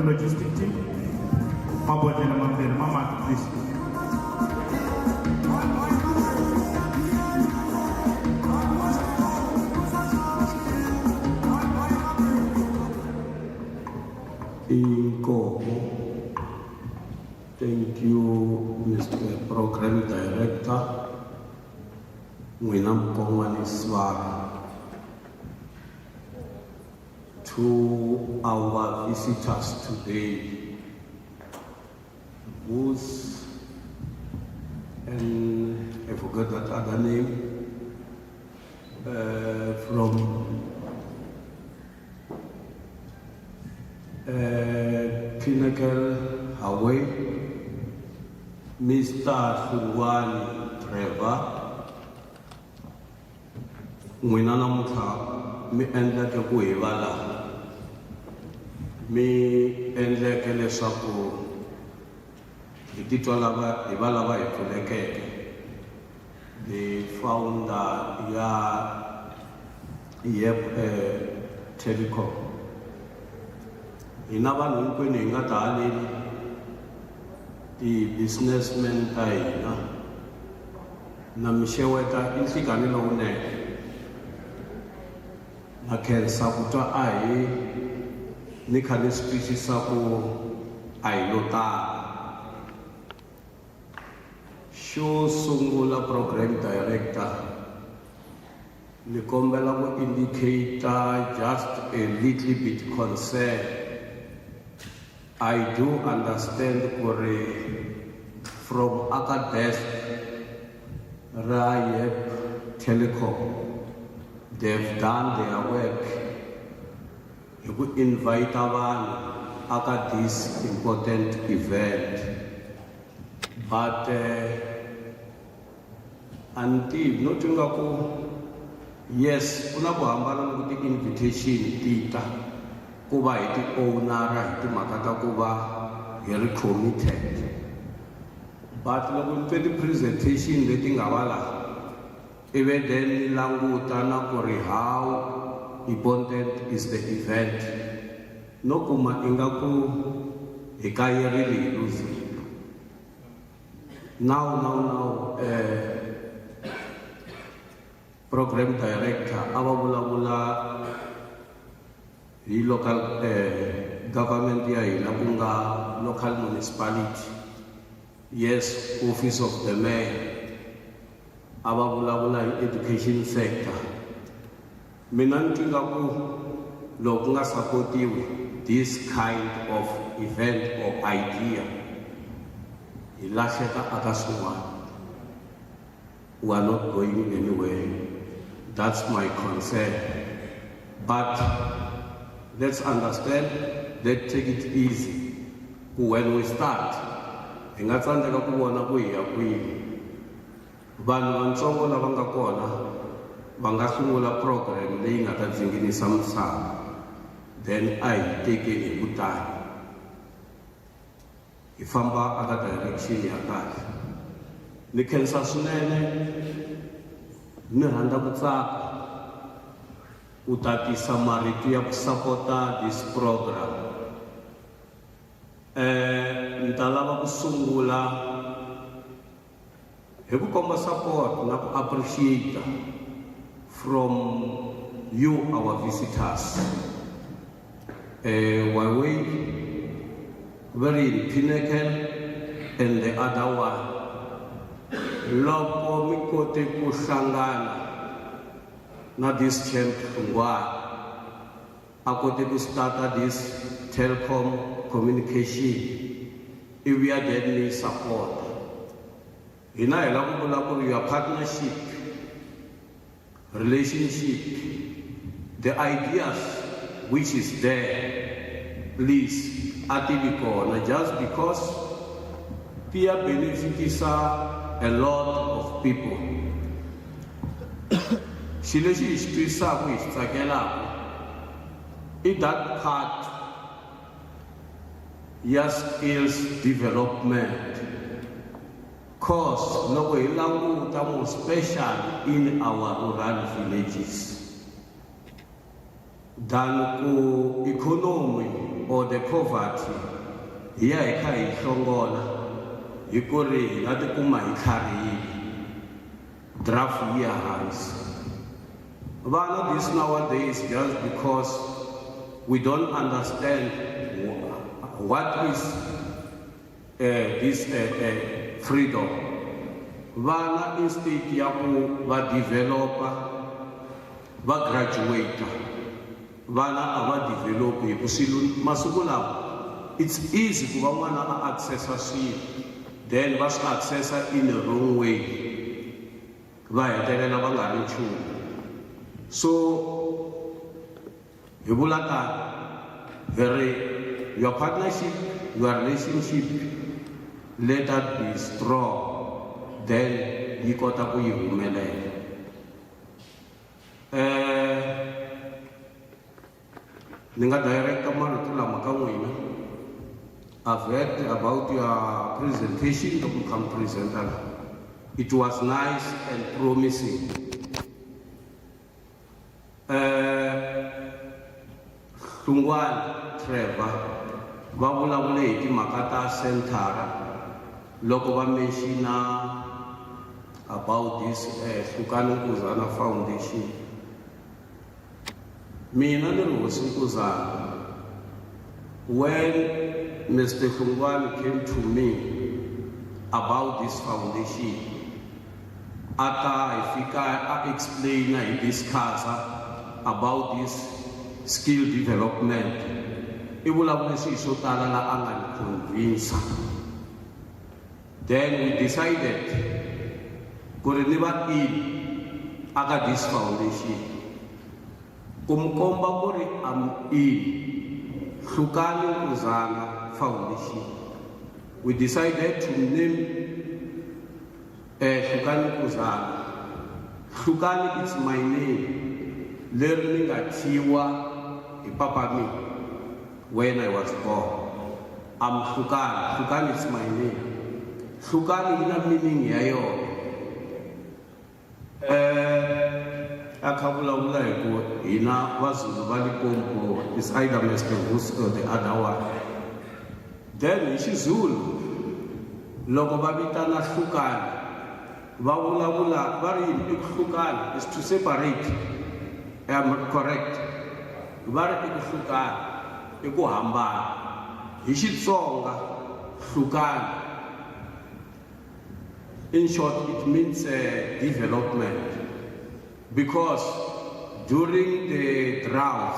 logistic team, Mama, please. Thank you, Mr. Program Director. Mwinam Kongwani Swara. To our visitors today, Booth, and I forgot that other name, from Pinnacle Hawaii, Mr. Fulwani Trevor, Mwinana Mutha, mi endla ke ku hi vala mi endleke leswaku hi titwa hi va lava hi pfunekeke. The founder ya Telecom, hina vanhu hinkwenu hi nga ta haleni ti-businessmen ta hina na mi xeweta i nhlikani lowunene na khensa ku twa a hi ni kha ni swi twisisa ku a hi lo tala. Xo sungula program director, ni kombela ku indicate just a little bit concern. I do understand from Akadesk Rayep Telecom, they've done their work. You could invite everyone at this important event. But until nothing yes, kuna ku hambana ku ti invitation tita ku va hi ti owner hi timhaka ta ku va hi ri committed. But loko ni twe ti-presentation leti nga va laha ivi then ni languta na ku ri how important is the event, no kuma ingaku hi kayerile hi losing. Now, program director ava vulavula hi local government ya hina ku nga local municipality, yes, office of the mayor, ava vulavula hi education sector. Mina ni twi nga ku loko nga supportiwi this kind of event or idea, hi lahleka aka swin'wana. We are not going anywhere. That's my concern. But let's understand, let's take it easy. When we start, hi nga tsandzeka ku vona ku hi ya kwihi. Vanhu vantsongo lava nga kona va nga sungula program leyi nga ta dzinginisa misava, then a hi tekeni hi vutani hi famba aka direction ya kahle. Ni khensa swinene, ni rhandza ku tsaka u tatisa marito ya ku sapota this program. Ni ta lava ku sungula hi ku komba support na ku appreciate from you, our visitors. Huawei, very in Pinnacle, and the other one. Loko mi kote ku hlangana na this champ Ngwane, a kote ku starta this Telecom communication, if we are getting support. Hina hi lava ku vula ku ri your partnership, relationship, the ideas which is there, please, ati kona, just because tia benefitisa a lot of people. Xilo lexi hi xi twisaka hi xi tsakelaka i that part ya skills development, cause loko hi languta more special in our rural villages than ku economy or the poverty hi ya hi kha hi hlongola hi ku ri hi nga tikuma hi tlharihile, draft yi ya hansi. Vana this nowadays, just because we don't understand what is this freedom. Vana instead ya ku va developer, va graduate, vana a va develop hi ku swilo masiku lawa it's easy ku va n'wana a accessa swilo, then va swi accessa in the wrong way, va hetelela va nga ri nchumu. So hi vula tani, your partnership, your relationship, let that be strong, then yi kota ku yi humelela. Ni nga director marito lama ka n'wina. I've heard about your presentation, to become presenter. It was nice and promising. Hlungwane Trevor, va vulavule hi timhaka ta centara loko va mention about this Hlukani Nkuzana Foundation. Mina ni ri hosi Nkuzana, when Mr. Hlungwane came to me about this foundation, I explain, I discuss about this skill development. It will have so convince. Then we decided to never in this foundation. Kumkomba kuri am in Hlukani Nkuzana Foundation. We decided to name Hlukani Nkuzana. Hlukani is my name. Learning at Tiwa, Papa me, when I was born. I'm Hlukani. Hlukani is my name. Hlukani ina meaning yayo. Akabula iko ina wazulu va Limpopo is either Mr. Hus or the other one. Then isiZulu loko va vitana Hlukani va vulavula va ri Hlukani is to separate. I am correct. Va ri Hlukani i ku hambana. Hi Xitsonga hlukana. In short, it means development, because during the drought,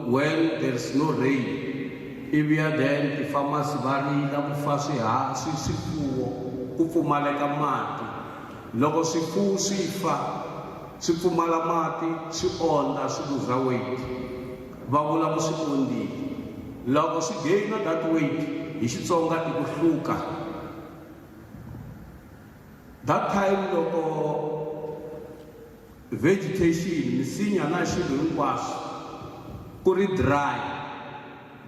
when there's no rain, if we are then the farmers varila ku fa swifuwo ku pfumaleka mati. Loko swifuwo swi fa swi pfumala mati swi onda swi luza weight, va vula ku swi ondile. Loko swi gaina that weight, hi Xitsonga i ku hluka. That time loko vegetation misinya na xilo hinkwaswo ku ri dry,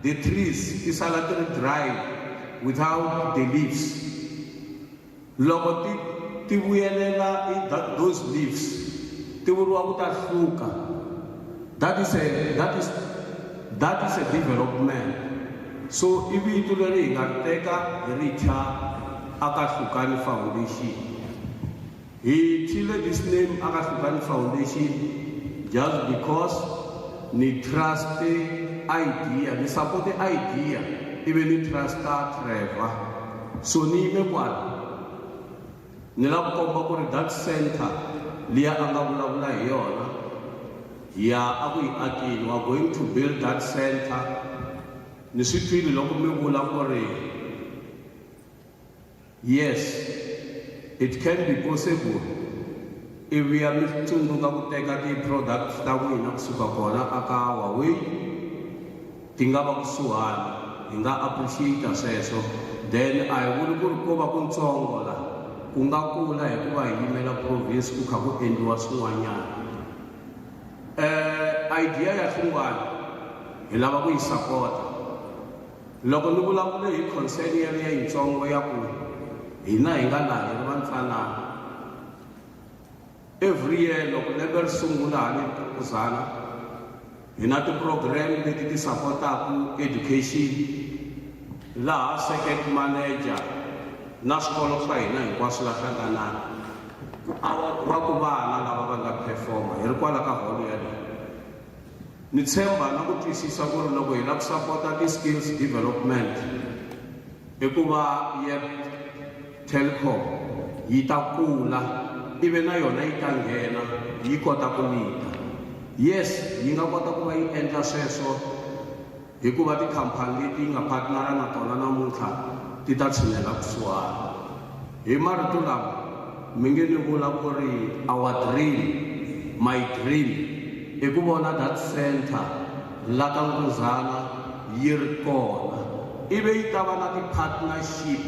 the trees ti sala ti ri dry without the leaves. Loko ti vuyelela those leaves ti vuriwa ku ta hluka. That is a development. So i vito leri hi nga teka hi ri thya aka Hlukani Foundation. He chilled this name Aka Hlukani Foundation just because ni trust the idea, ni support the idea, even ni trust Trevor. So ni mekwala. Ni la komba ku ri that center liya anga vulavula hi yona. Ya aku akini wa going to build that center. Ni swi twile loko mi vula ku ri yes, it can be possible if we are tsundzuka ku teka ti-products ta n'wina kusuka kona aka Huawei ti nga va kusuhani, hi nga appreciate sweswo. Then a hi vuli ku ri ko va ku ntsongo la ku nga kula hikuva hi yimela province ku kha ku endliwa swin'wanyana. Idea ya swin'wana hi lava ku yi sapota. Loko ni vulavule hi concern yaleyo yitsongo ya ku hina hi nga lahi ri va ntsanana. Every year loko lembe ri sungula hale kuzana hi na ti-program leti ti sapotaku education, laha circuit manager na swikolo swa hina hinkwaswo la hlanganana va ku vana lava va nga performa hi ri kwala ka holo yaleyo. Ni tshemba na ku twisisa ku ri loko hi lava ku sapota ti-skills development hikuva Telecom yi ta kula, ivi na yona yi ta nghena yi kota ku lita. Yes, yi nga kota ku va yi endla sweswo hikuva tikhampani leti yi nga partnera na tona namuntlha ti ta tshinela kusuhana. Hi marito lama mi nge ni vula ku ri our dream, my dream i ku vona that center la ka Nkuzana yi ri kona, ivi yi ta va na ti-partnership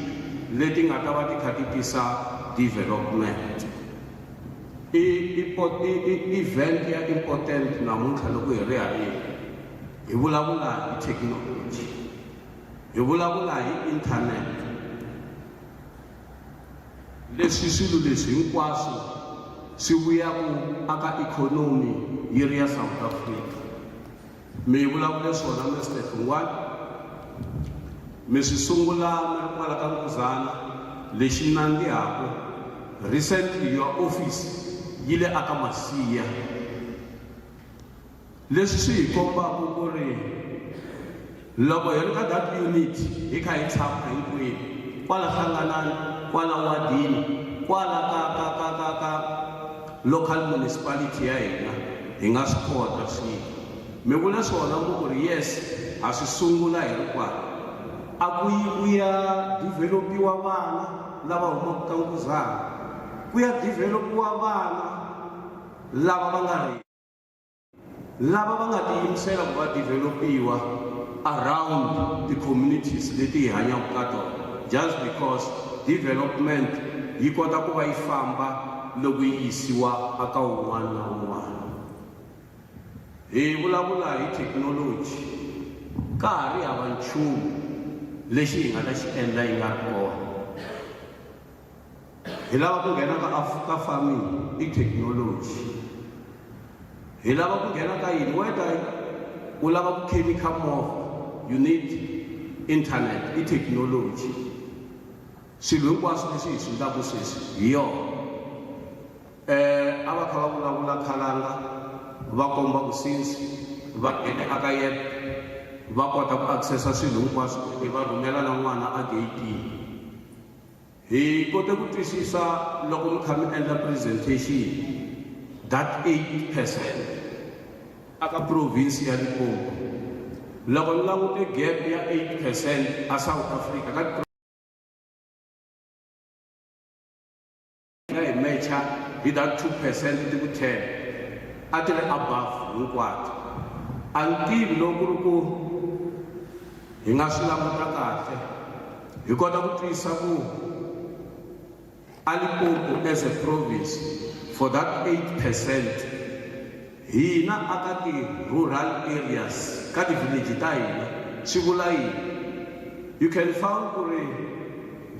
leti nga ta va ti kha ti tisa development. Event ya important namuntlha loko hi ri haleni hi vulavula hi technology, hi vulavula hi internet. Leswi swilo leswi hinkwaswo swi vuyaku aka ikhonomi yi ri ya South Africa. Mi vulavule swona Mr. Fungwane, mi swi sungula mi ri kwala ka Nkuzana. Lexi nandzihaku recently your office yi le aka Masiya. Leswi swi hi kombaku ku ri loko hi ri ka that unit hi kha hi tshama hinkwenu kwala hlanganani, kwala wadini, kwala ka local municipality ya hina hi nga swi kota swilo. Mi vula swona ku ri yes, ha swi sungula hi ri kwala. A ku ya developiwa vana lava humaka ka Nkuzana, ku ya developiwa vana lava va nga ri lava va nga tiyimisela ku va developiwa around the communities leti hi hanyaka ka tona, just because development yi kota ku va yi famba loko yi yisiwa aka un'wana na un'wana. Hi vulavula hi technology, ka ha ri hava nchumu lexi hi nga ta xi endla yi nga ri kona. Hi lava ku nghena ka farming i technology, hi lava ku nghena ka yini, whether u lava ku chemical movha you need internet i technology. Swilo hinkwaswo leswi hi swi endlaku sweswi hi yona. A va kha va vulavula khalanga va komba ku since va nghene aka va kota ku accessa swilo hinkwaswo hi va rhumela na n'wana a gate-ini. Hi kote ku twisisa loko mi kha mi endla presentation that 8% aka province ya Limpopo. Loko ni langute gap ya 8% a South Africa ka mecha hi that 2% ti ku 10 a ti ri above hinkwato. A ni tivi loko ri ku hi nga swi languta kahle hi kota ku twisisa ku Limpopo as a province for that 8% hina aka ti rural areas ka ti village ta hina swi vula yini. You can find ku ri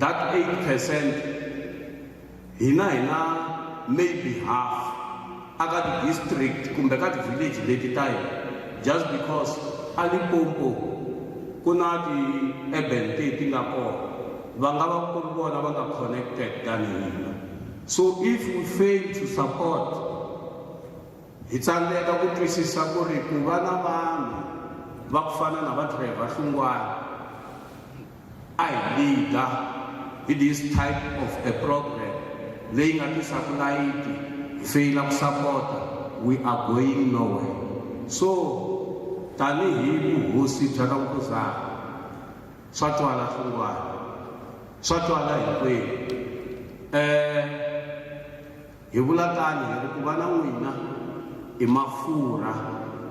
that 8% hina maybe half aka ti district kumbe ka ti village leti ta hina just because Limpopo ku na ti urban ti nga kona va nga va ku ri vona va nga connected tani hina. So if we fail to support, hi tsandzeka ku twisisa ku ri ku va na vanhu va ku fana na va Trevor Hlungwane a hi leader hi this type of a program leyi nga tisaka layiti hi faila ku support, we are going nowhere. So tanihi vuhosi bya ka Mkuzana swa twala Hlungwane swa twala hinkwenu. Hi vula tani hi ri ku va na n'wina i mafurha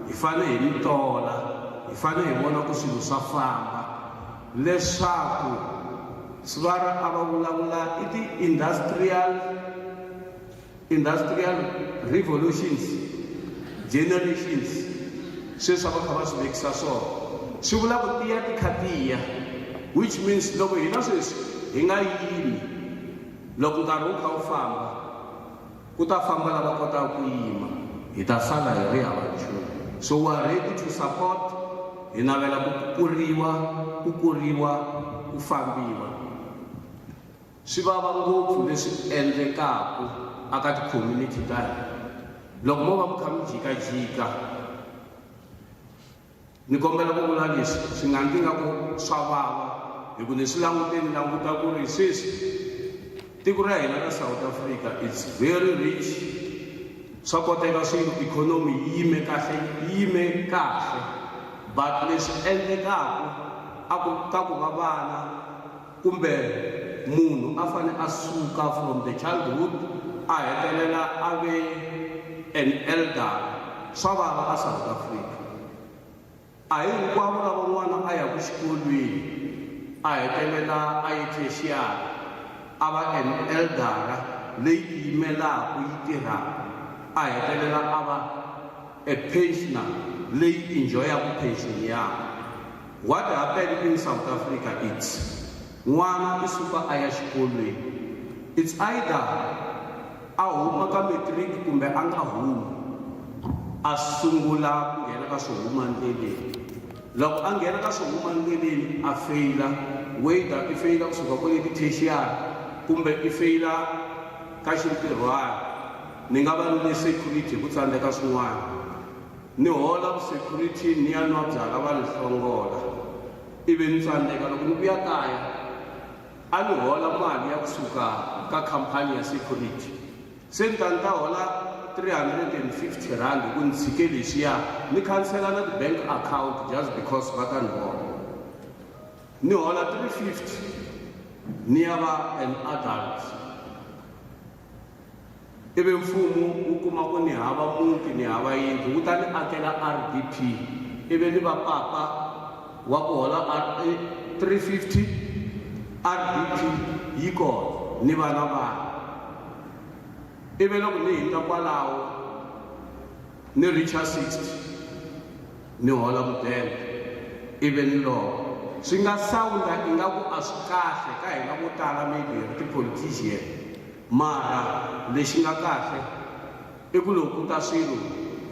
hi fane hi mi tola hi fane hi vona ku swilo swa famba leswaku Svara a va vulavula i ti industrial revolutions generations sweswi va kha va swi vekisa swona swi vula ku tiya ti kha tiya, which means loko hina sweswi hi nga yimi loko nkarhi wu kha wu famba ku ta famba lava kotaka ku yima hi ta sala hi ri hava nchumu. So we are ready to support. Hi navela ku kuriwa ku fambiwa. Swi vava ngopfu leswi endlekaka aka ti community ta hina loko mo va mi kha mi jikajika. Ni kombela ku vula leswi swi nga ndzi nga ku swa vava hi ku ni swi languta ku ri sweswi tiko ra hina ra South Africa it's very rich. Swa koteka swilo economy yi yime kahle but leswi endlekaka ka ku va vana kumbe munhu a fane a suka from the childhood a hetelela a ve an elder swa vava a South Africa. A hi hinkwavo lava n'wana a ya ku xikolweni a hetelela a ye tertiary a va an elder leyi yimelaka yi tirhaka a hetelela a va a pensioner leyi enjoyaka pension yakhe. What happened in South Africa is n'wana i suka a ya xikolweni, it's either a huma ka matric kumbe a nga humi a sungula ku nghena ka swo huma ndleleni. Loko a nghena ka swo huma ndleleni a feyila, whether i feyila kusuka kwale ti-tertiary kumbe i feyila ka xintirhwana, ni nga va ni security ku tsandzeka swin'wana, ni hola security ni ya nwa byala va ni hlongola ivi ni tsandzeka loko ni vuya kaya a ni hola mali ya kusuka ka khampani ya security. Se ni ta hola 350 rand ku ni tshike leswiya ni khansela na ti-bank account just because va ta ni hola. Ni hola 350 ni ya va an adult ivi mfumo wu kuma ku ni hava muti ni hava yindlu wu ta ni akela RDP ivi ni va papa wa ku hola 350 RDP yi kona ni vana vana. Ivi loko ni hindza kwalaho ni richa 60 ni hola mudende ivi ni lova. Swi nga sounda ingaku a swi kahle ka hina vo tala maybe hi ti-politician, mara lexi nga kahle i ku loko ku ta swilo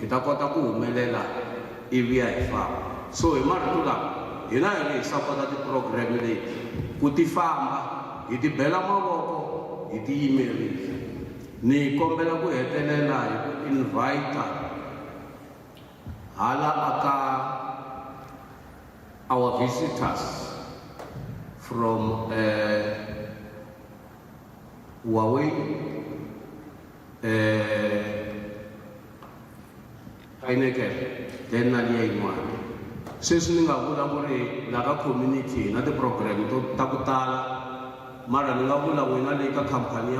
hi ta kota ku humelela ivi ya hi famba. So hi marito lama hina hi ri hi sapota ti-program leti ku ti famba hi ti bela mavoko hi ti yimerile. Ni kombela ku hetelela hi ku invite hala aka our visitors from Huawei, Heineken, then Nadia Inwan. Since we have community, not the program, to Takutala, Maranagula, Winaleka company,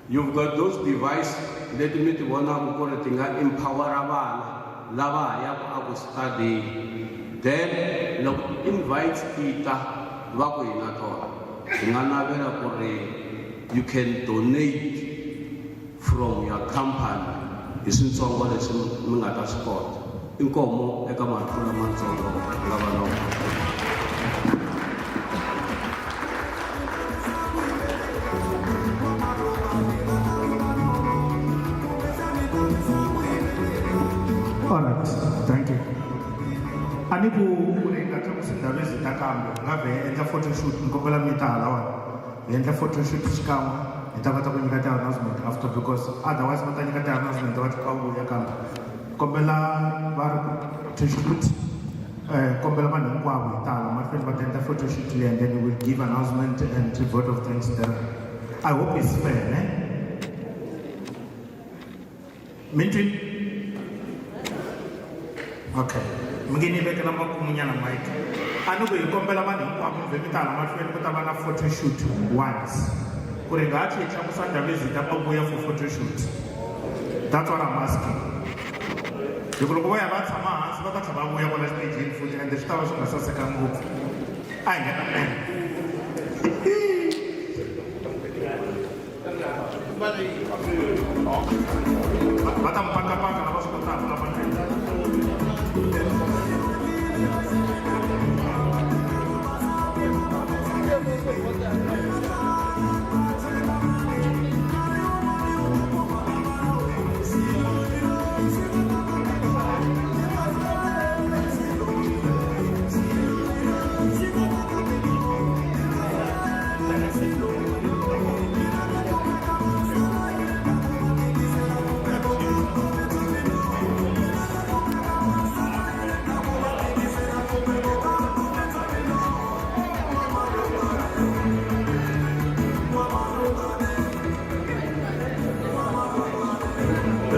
you've got those devices, let me to one of empower Abana, Lava, Yap, study. Then invite Ita, Wakuinator. You can donate from your company. Isn't someone is Mungata sport. In Como, Ekamatula Mansono, Lavano. All right, thank you. Aniku kulengata kusindabezi takambo ngave enda photoshoot ngobela mitala wa enda photoshoot chikamu itabata kunyikata announcement after because otherwise matanyikata announcement watu kawu yakamba kobela bar photoshoot kobela mani kwawo itala my friend but enda photoshoot and then we will give announcement and vote of thanks there. I hope it's fair, eh? Minty. Okay. Mgini beke na makumunya na mic. Anu go ikombela mani kwa mvemita na mafriend kutaba na photo shoot once. Kurenga ati echa kusanda visit apa boya for photo shoot. That's what I'm asking. Yokulukuwa ya bata maa, sibata sababu ya wala stage in food and the star was na sasa kamu. I get a man. Bata mpaka paka na basu kota na mafriend.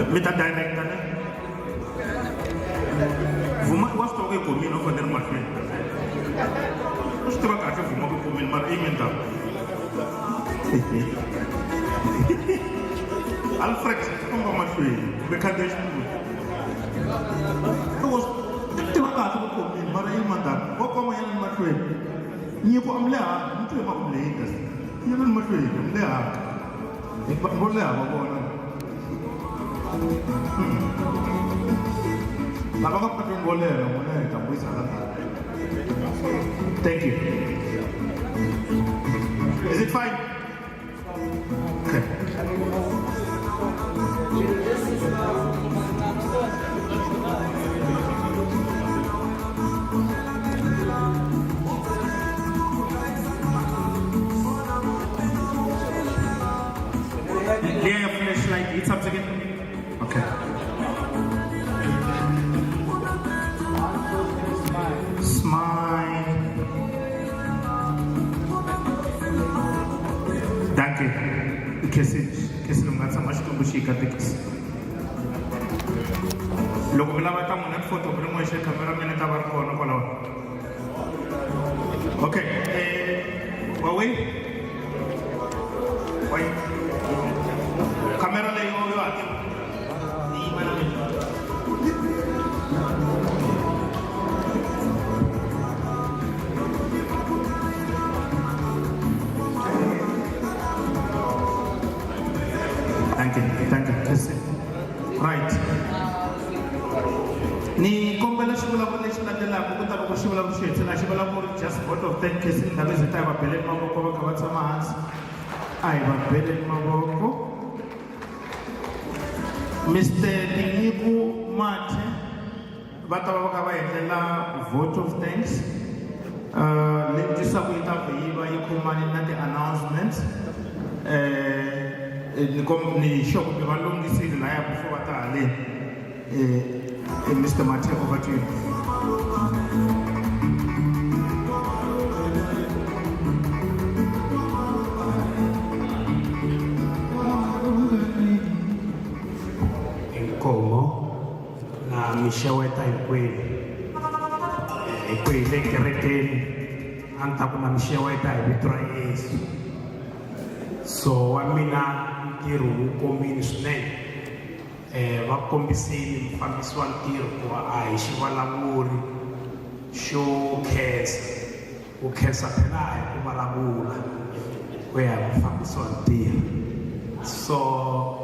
Mita director ne vuma wasto ke komi no fonder marfe ustra ka ke vuma ko komi mar imenta Alfred ko marfe be kadesh ko was ustra ka ko komi mar imenta ko ko ma yan marfe ni ko amla mutu ma ko le tas yan marfe amla ko bolla ba ko Thank you. Is it fine? Okay. Lay your flashlight. Eat something again. Okay. Smile. Danke. Kesi lungatsa mashitumbu shika tekisi. Loko vila vata muna photo kuri mwe she camera mene tabar kono kono. Okay. Wait. Camera le yo ati. Thank you. Right. Ni kombela shibula kule shilandela kukuta kwa shibula kushete na shibula kuri just vote of thank you sin ndabe zita ba bele maboko bakabatsa mahansi. Ai ba bele maboko. Mr. Dingibu Mate bata bakaba yendela vote of thanks. Lentisa kuita kuiba yikumani na the announcement. Ni shop be balungisile la ya before batale Mr. Mate over to you. na mi xeweta hinkwenu hi le kerekeni a ni ta ku na mi xeweta hi vito ra Yesu. So wa mina ntirho wu komile swinene va kombisile mufambisi wa ntirho ku a hi xivulavuri xo ku khensa phela hi ku vulavula ku ya mufambisi wa ntirho. So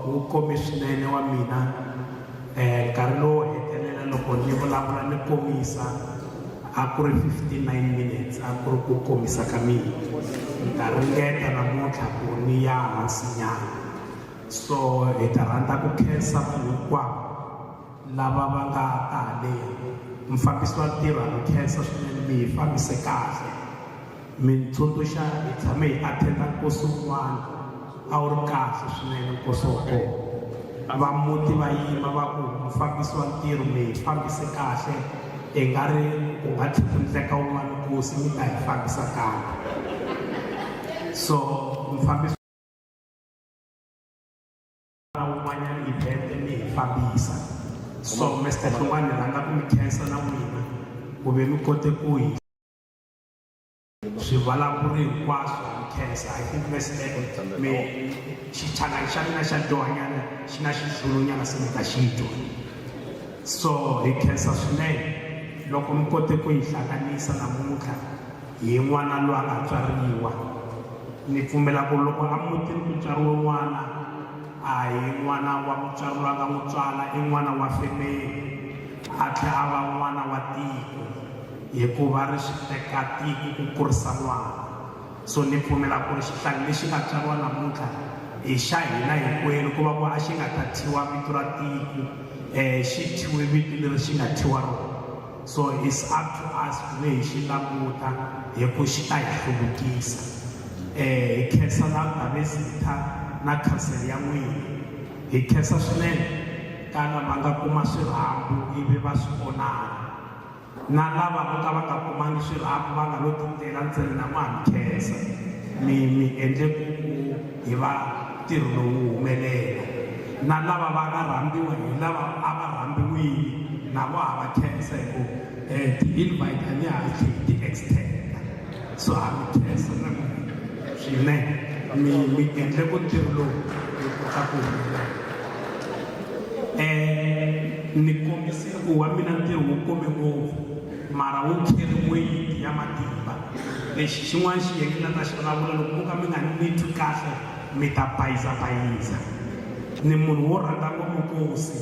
wu komi swinene wa mina nkarhi lowu hetelela loko ni vulavula ni komisa a ku ri 59 minutes a ku ri ku komisa ka mina. Ni ta ringeta namuntlha ku ni ya hansinyana. So hi ta rhandza ku khensa vanhu hinkwavo lava va nga ta haleni. Mufambisi wa ntirho a mi khensa swinene mi hi fambise kahle. Mi ni tsundzuxa hi tshame hi attenda nkosi wun'wana a wu ri kahle swinene nkosi wa kona. Va muti va yima va ku mufambisi wa ntirho mi hi fambise kahle hi nga ri ku nga tlhela ku endleka wun'wana nkosi mi ta hi fambisa kahle. So mufambisi wun'wanyana event mi hi fambisa. So Mr. Hlungwane ni rhandza ku mi khensa na n'wina ku ve mi kote ku hi swivulavuri hinkwaswo mi khensa. I think mi xichangani xa mina xa dyohanyana xi na xizulunyana se mi ta xi twa. So hi khensa swinene loko mi kote ku hi hlanganisa namuntlha hi n'wana loyi a nga tswariwa. Ni pfumela ku loko a mutini ku tswariwe n'wana a hi n'wana wa mutswari loyi a nga n'wi tswala i n'wana wa family a tlhela a va n'wana wa tiko hikuva ri swi teka tiko ku kurisa n'wana. So ni pfumela ku ri xihlangi lexi nga tswariwa namuntlha hi xa hina hinkwenu ku va ku a xi nga ta thyiwa vito ra tiko xi thyiwe vito leri xi nga thyiwa rona. So it's up to us ku ve hi xi languta hi ku xi ta hi hluvukisa. Hi khensa na Davesita na khansele ya n'wina. Hi khensa swinene ka lava nga kuma swirhambu ivi va swi vonana na lava vo ka va nga kumangi swirhambu va nga lo tindlela ntsena na mu ha mi khensa. Mi endle ku hi va ntirho lowu humelela. Na lava va nga rhambiwa hi lava a va rhambiwile na vo ha va khensa hi ku ti-invite a ni ha tlheli ti-extenda. So ha mi khensa na swinene mi endle ku ntirho lowu hi kota ku humelela. Ni kombisile ku wa mina ntirho wu kome ngopfu mara wu kheriwe yiti ya matimba. Lexi xin'wana xiyenge na ta xi vulavula loko mo ka mi nga ni twi kahle mi ta bayizabayiza. Ni munhu wo rhandza ngopfu nkosi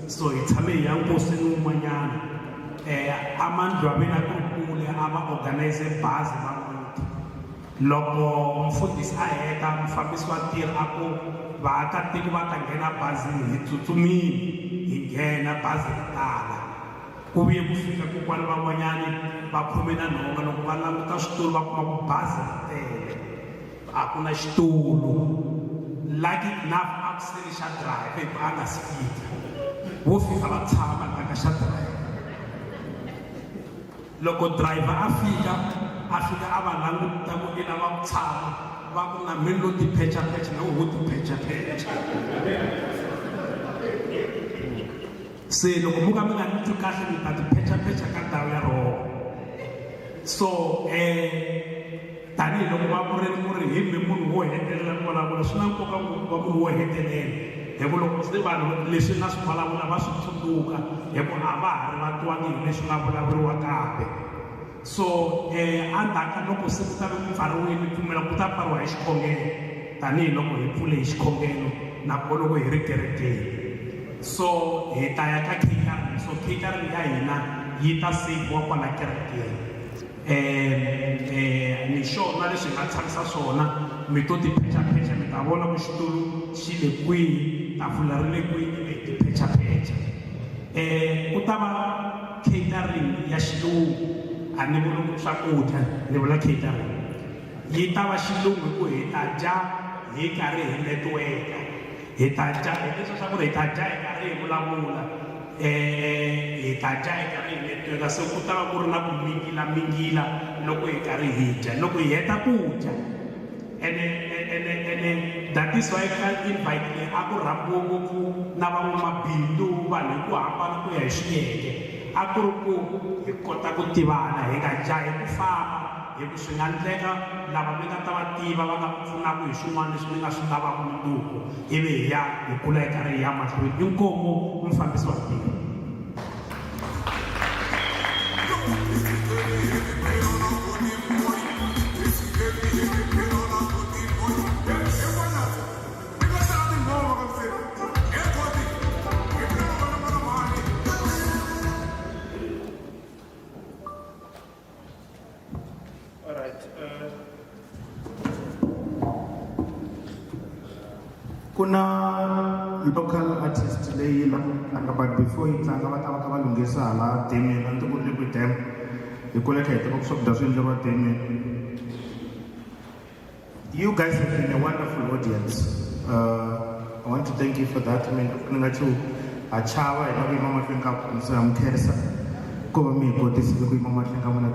so hi tshame hi ya nkosini wun'wanyana amandlwaveni a ku ri kule a va organize bazi va muti. Loko mfundhisi a heta mufambisi wa ntirho a ku vaakatiko va ta nghena bazini hi tsutsumile hi nghena bazi ri tala. Ku vuye ku fika kokwani van'wanyani va khome na nhonga loko va languta switulu va kuma ku bazi ri tele a ku na xitulu. Lucky enough a ku sele xa driver hi ku a nga si fika wo fika va tshama laka xa driver. Loko driver a fika a va languta ku i lava ku tshama va ku na mi lo tiphechapecha na wo tiphechapecha. Se loko mo ka mi nga ni twi kahle mi ta tiphechapecha ka ndhawu ya rona. So tanihiloko va vurimi ku ri hi mi munhu wo hetelela ku vulavula swi na nkoka ngopfu va munhu wo hetelela hi ku loko se vanhu leswi nga swi vulavula va swi tsundzuka hi ku a va ha ri va twangi hi leswi nga vulavuriwa kambe. So endzhaku loko se ku ta ve ku pfariwile ni pfumela ku ta pfariwa hi xikhongelo tanihiloko hi pfule hi xikhongelo nakona loko hi ri kerekeni. So hi ta ya ka catering. So catering ya hina yi ta sekiwa kwala kerekeni. Ni xona lexi nga tshamisa swona mi to tiphechapecha mi ta vona ku xitulu xi le kwihi tafula ri le kwihi mi tiphechapecha. Ku ta va catering ya xilungu a ni vuli ku swakudya ni vula catering. Yi ta va xilungu ku hi ta dya hi karhi hi netiweka hi ta dya hi leswi swa ku ri hi ta dya hi karhi hi vulavula hi ta dya hi karhi hi netiweka. Se ku ta va ku ri na ku mingila loko hi karhi hi dya loko hi heta ku dya ene that is why I invite le a ku rhambiwa ngopfu na van'wamabindzu vanhu hi ku hambana ku ya hi swiyenge a ku ri ku hi kota ku tivana hi nga jahi ku famba hi ku swi nga endleka lava mi nga ta va tiva va nga pfunaka hi swin'wana leswi mi nga swi lavaka mundzuku ivi hi ya hi kula hi karhi hi ya mahlweni inkomu mufambisi wa tiko. Kuna local artist leyi tlanga, but before yi tlanga va ta va kha va lunghisa hala demeni a ni ti kurile ku dem hi kule kha hi tiva ku swakudya swi endleriwa demeni. You guys have been a wonderful audience. I want to thank you for that. I mean, ni nga chu a chava hi lava ku yima mahlweni ka ku mi khensa ku va mi hi kotisile ku yima mahlweni ka n'wina.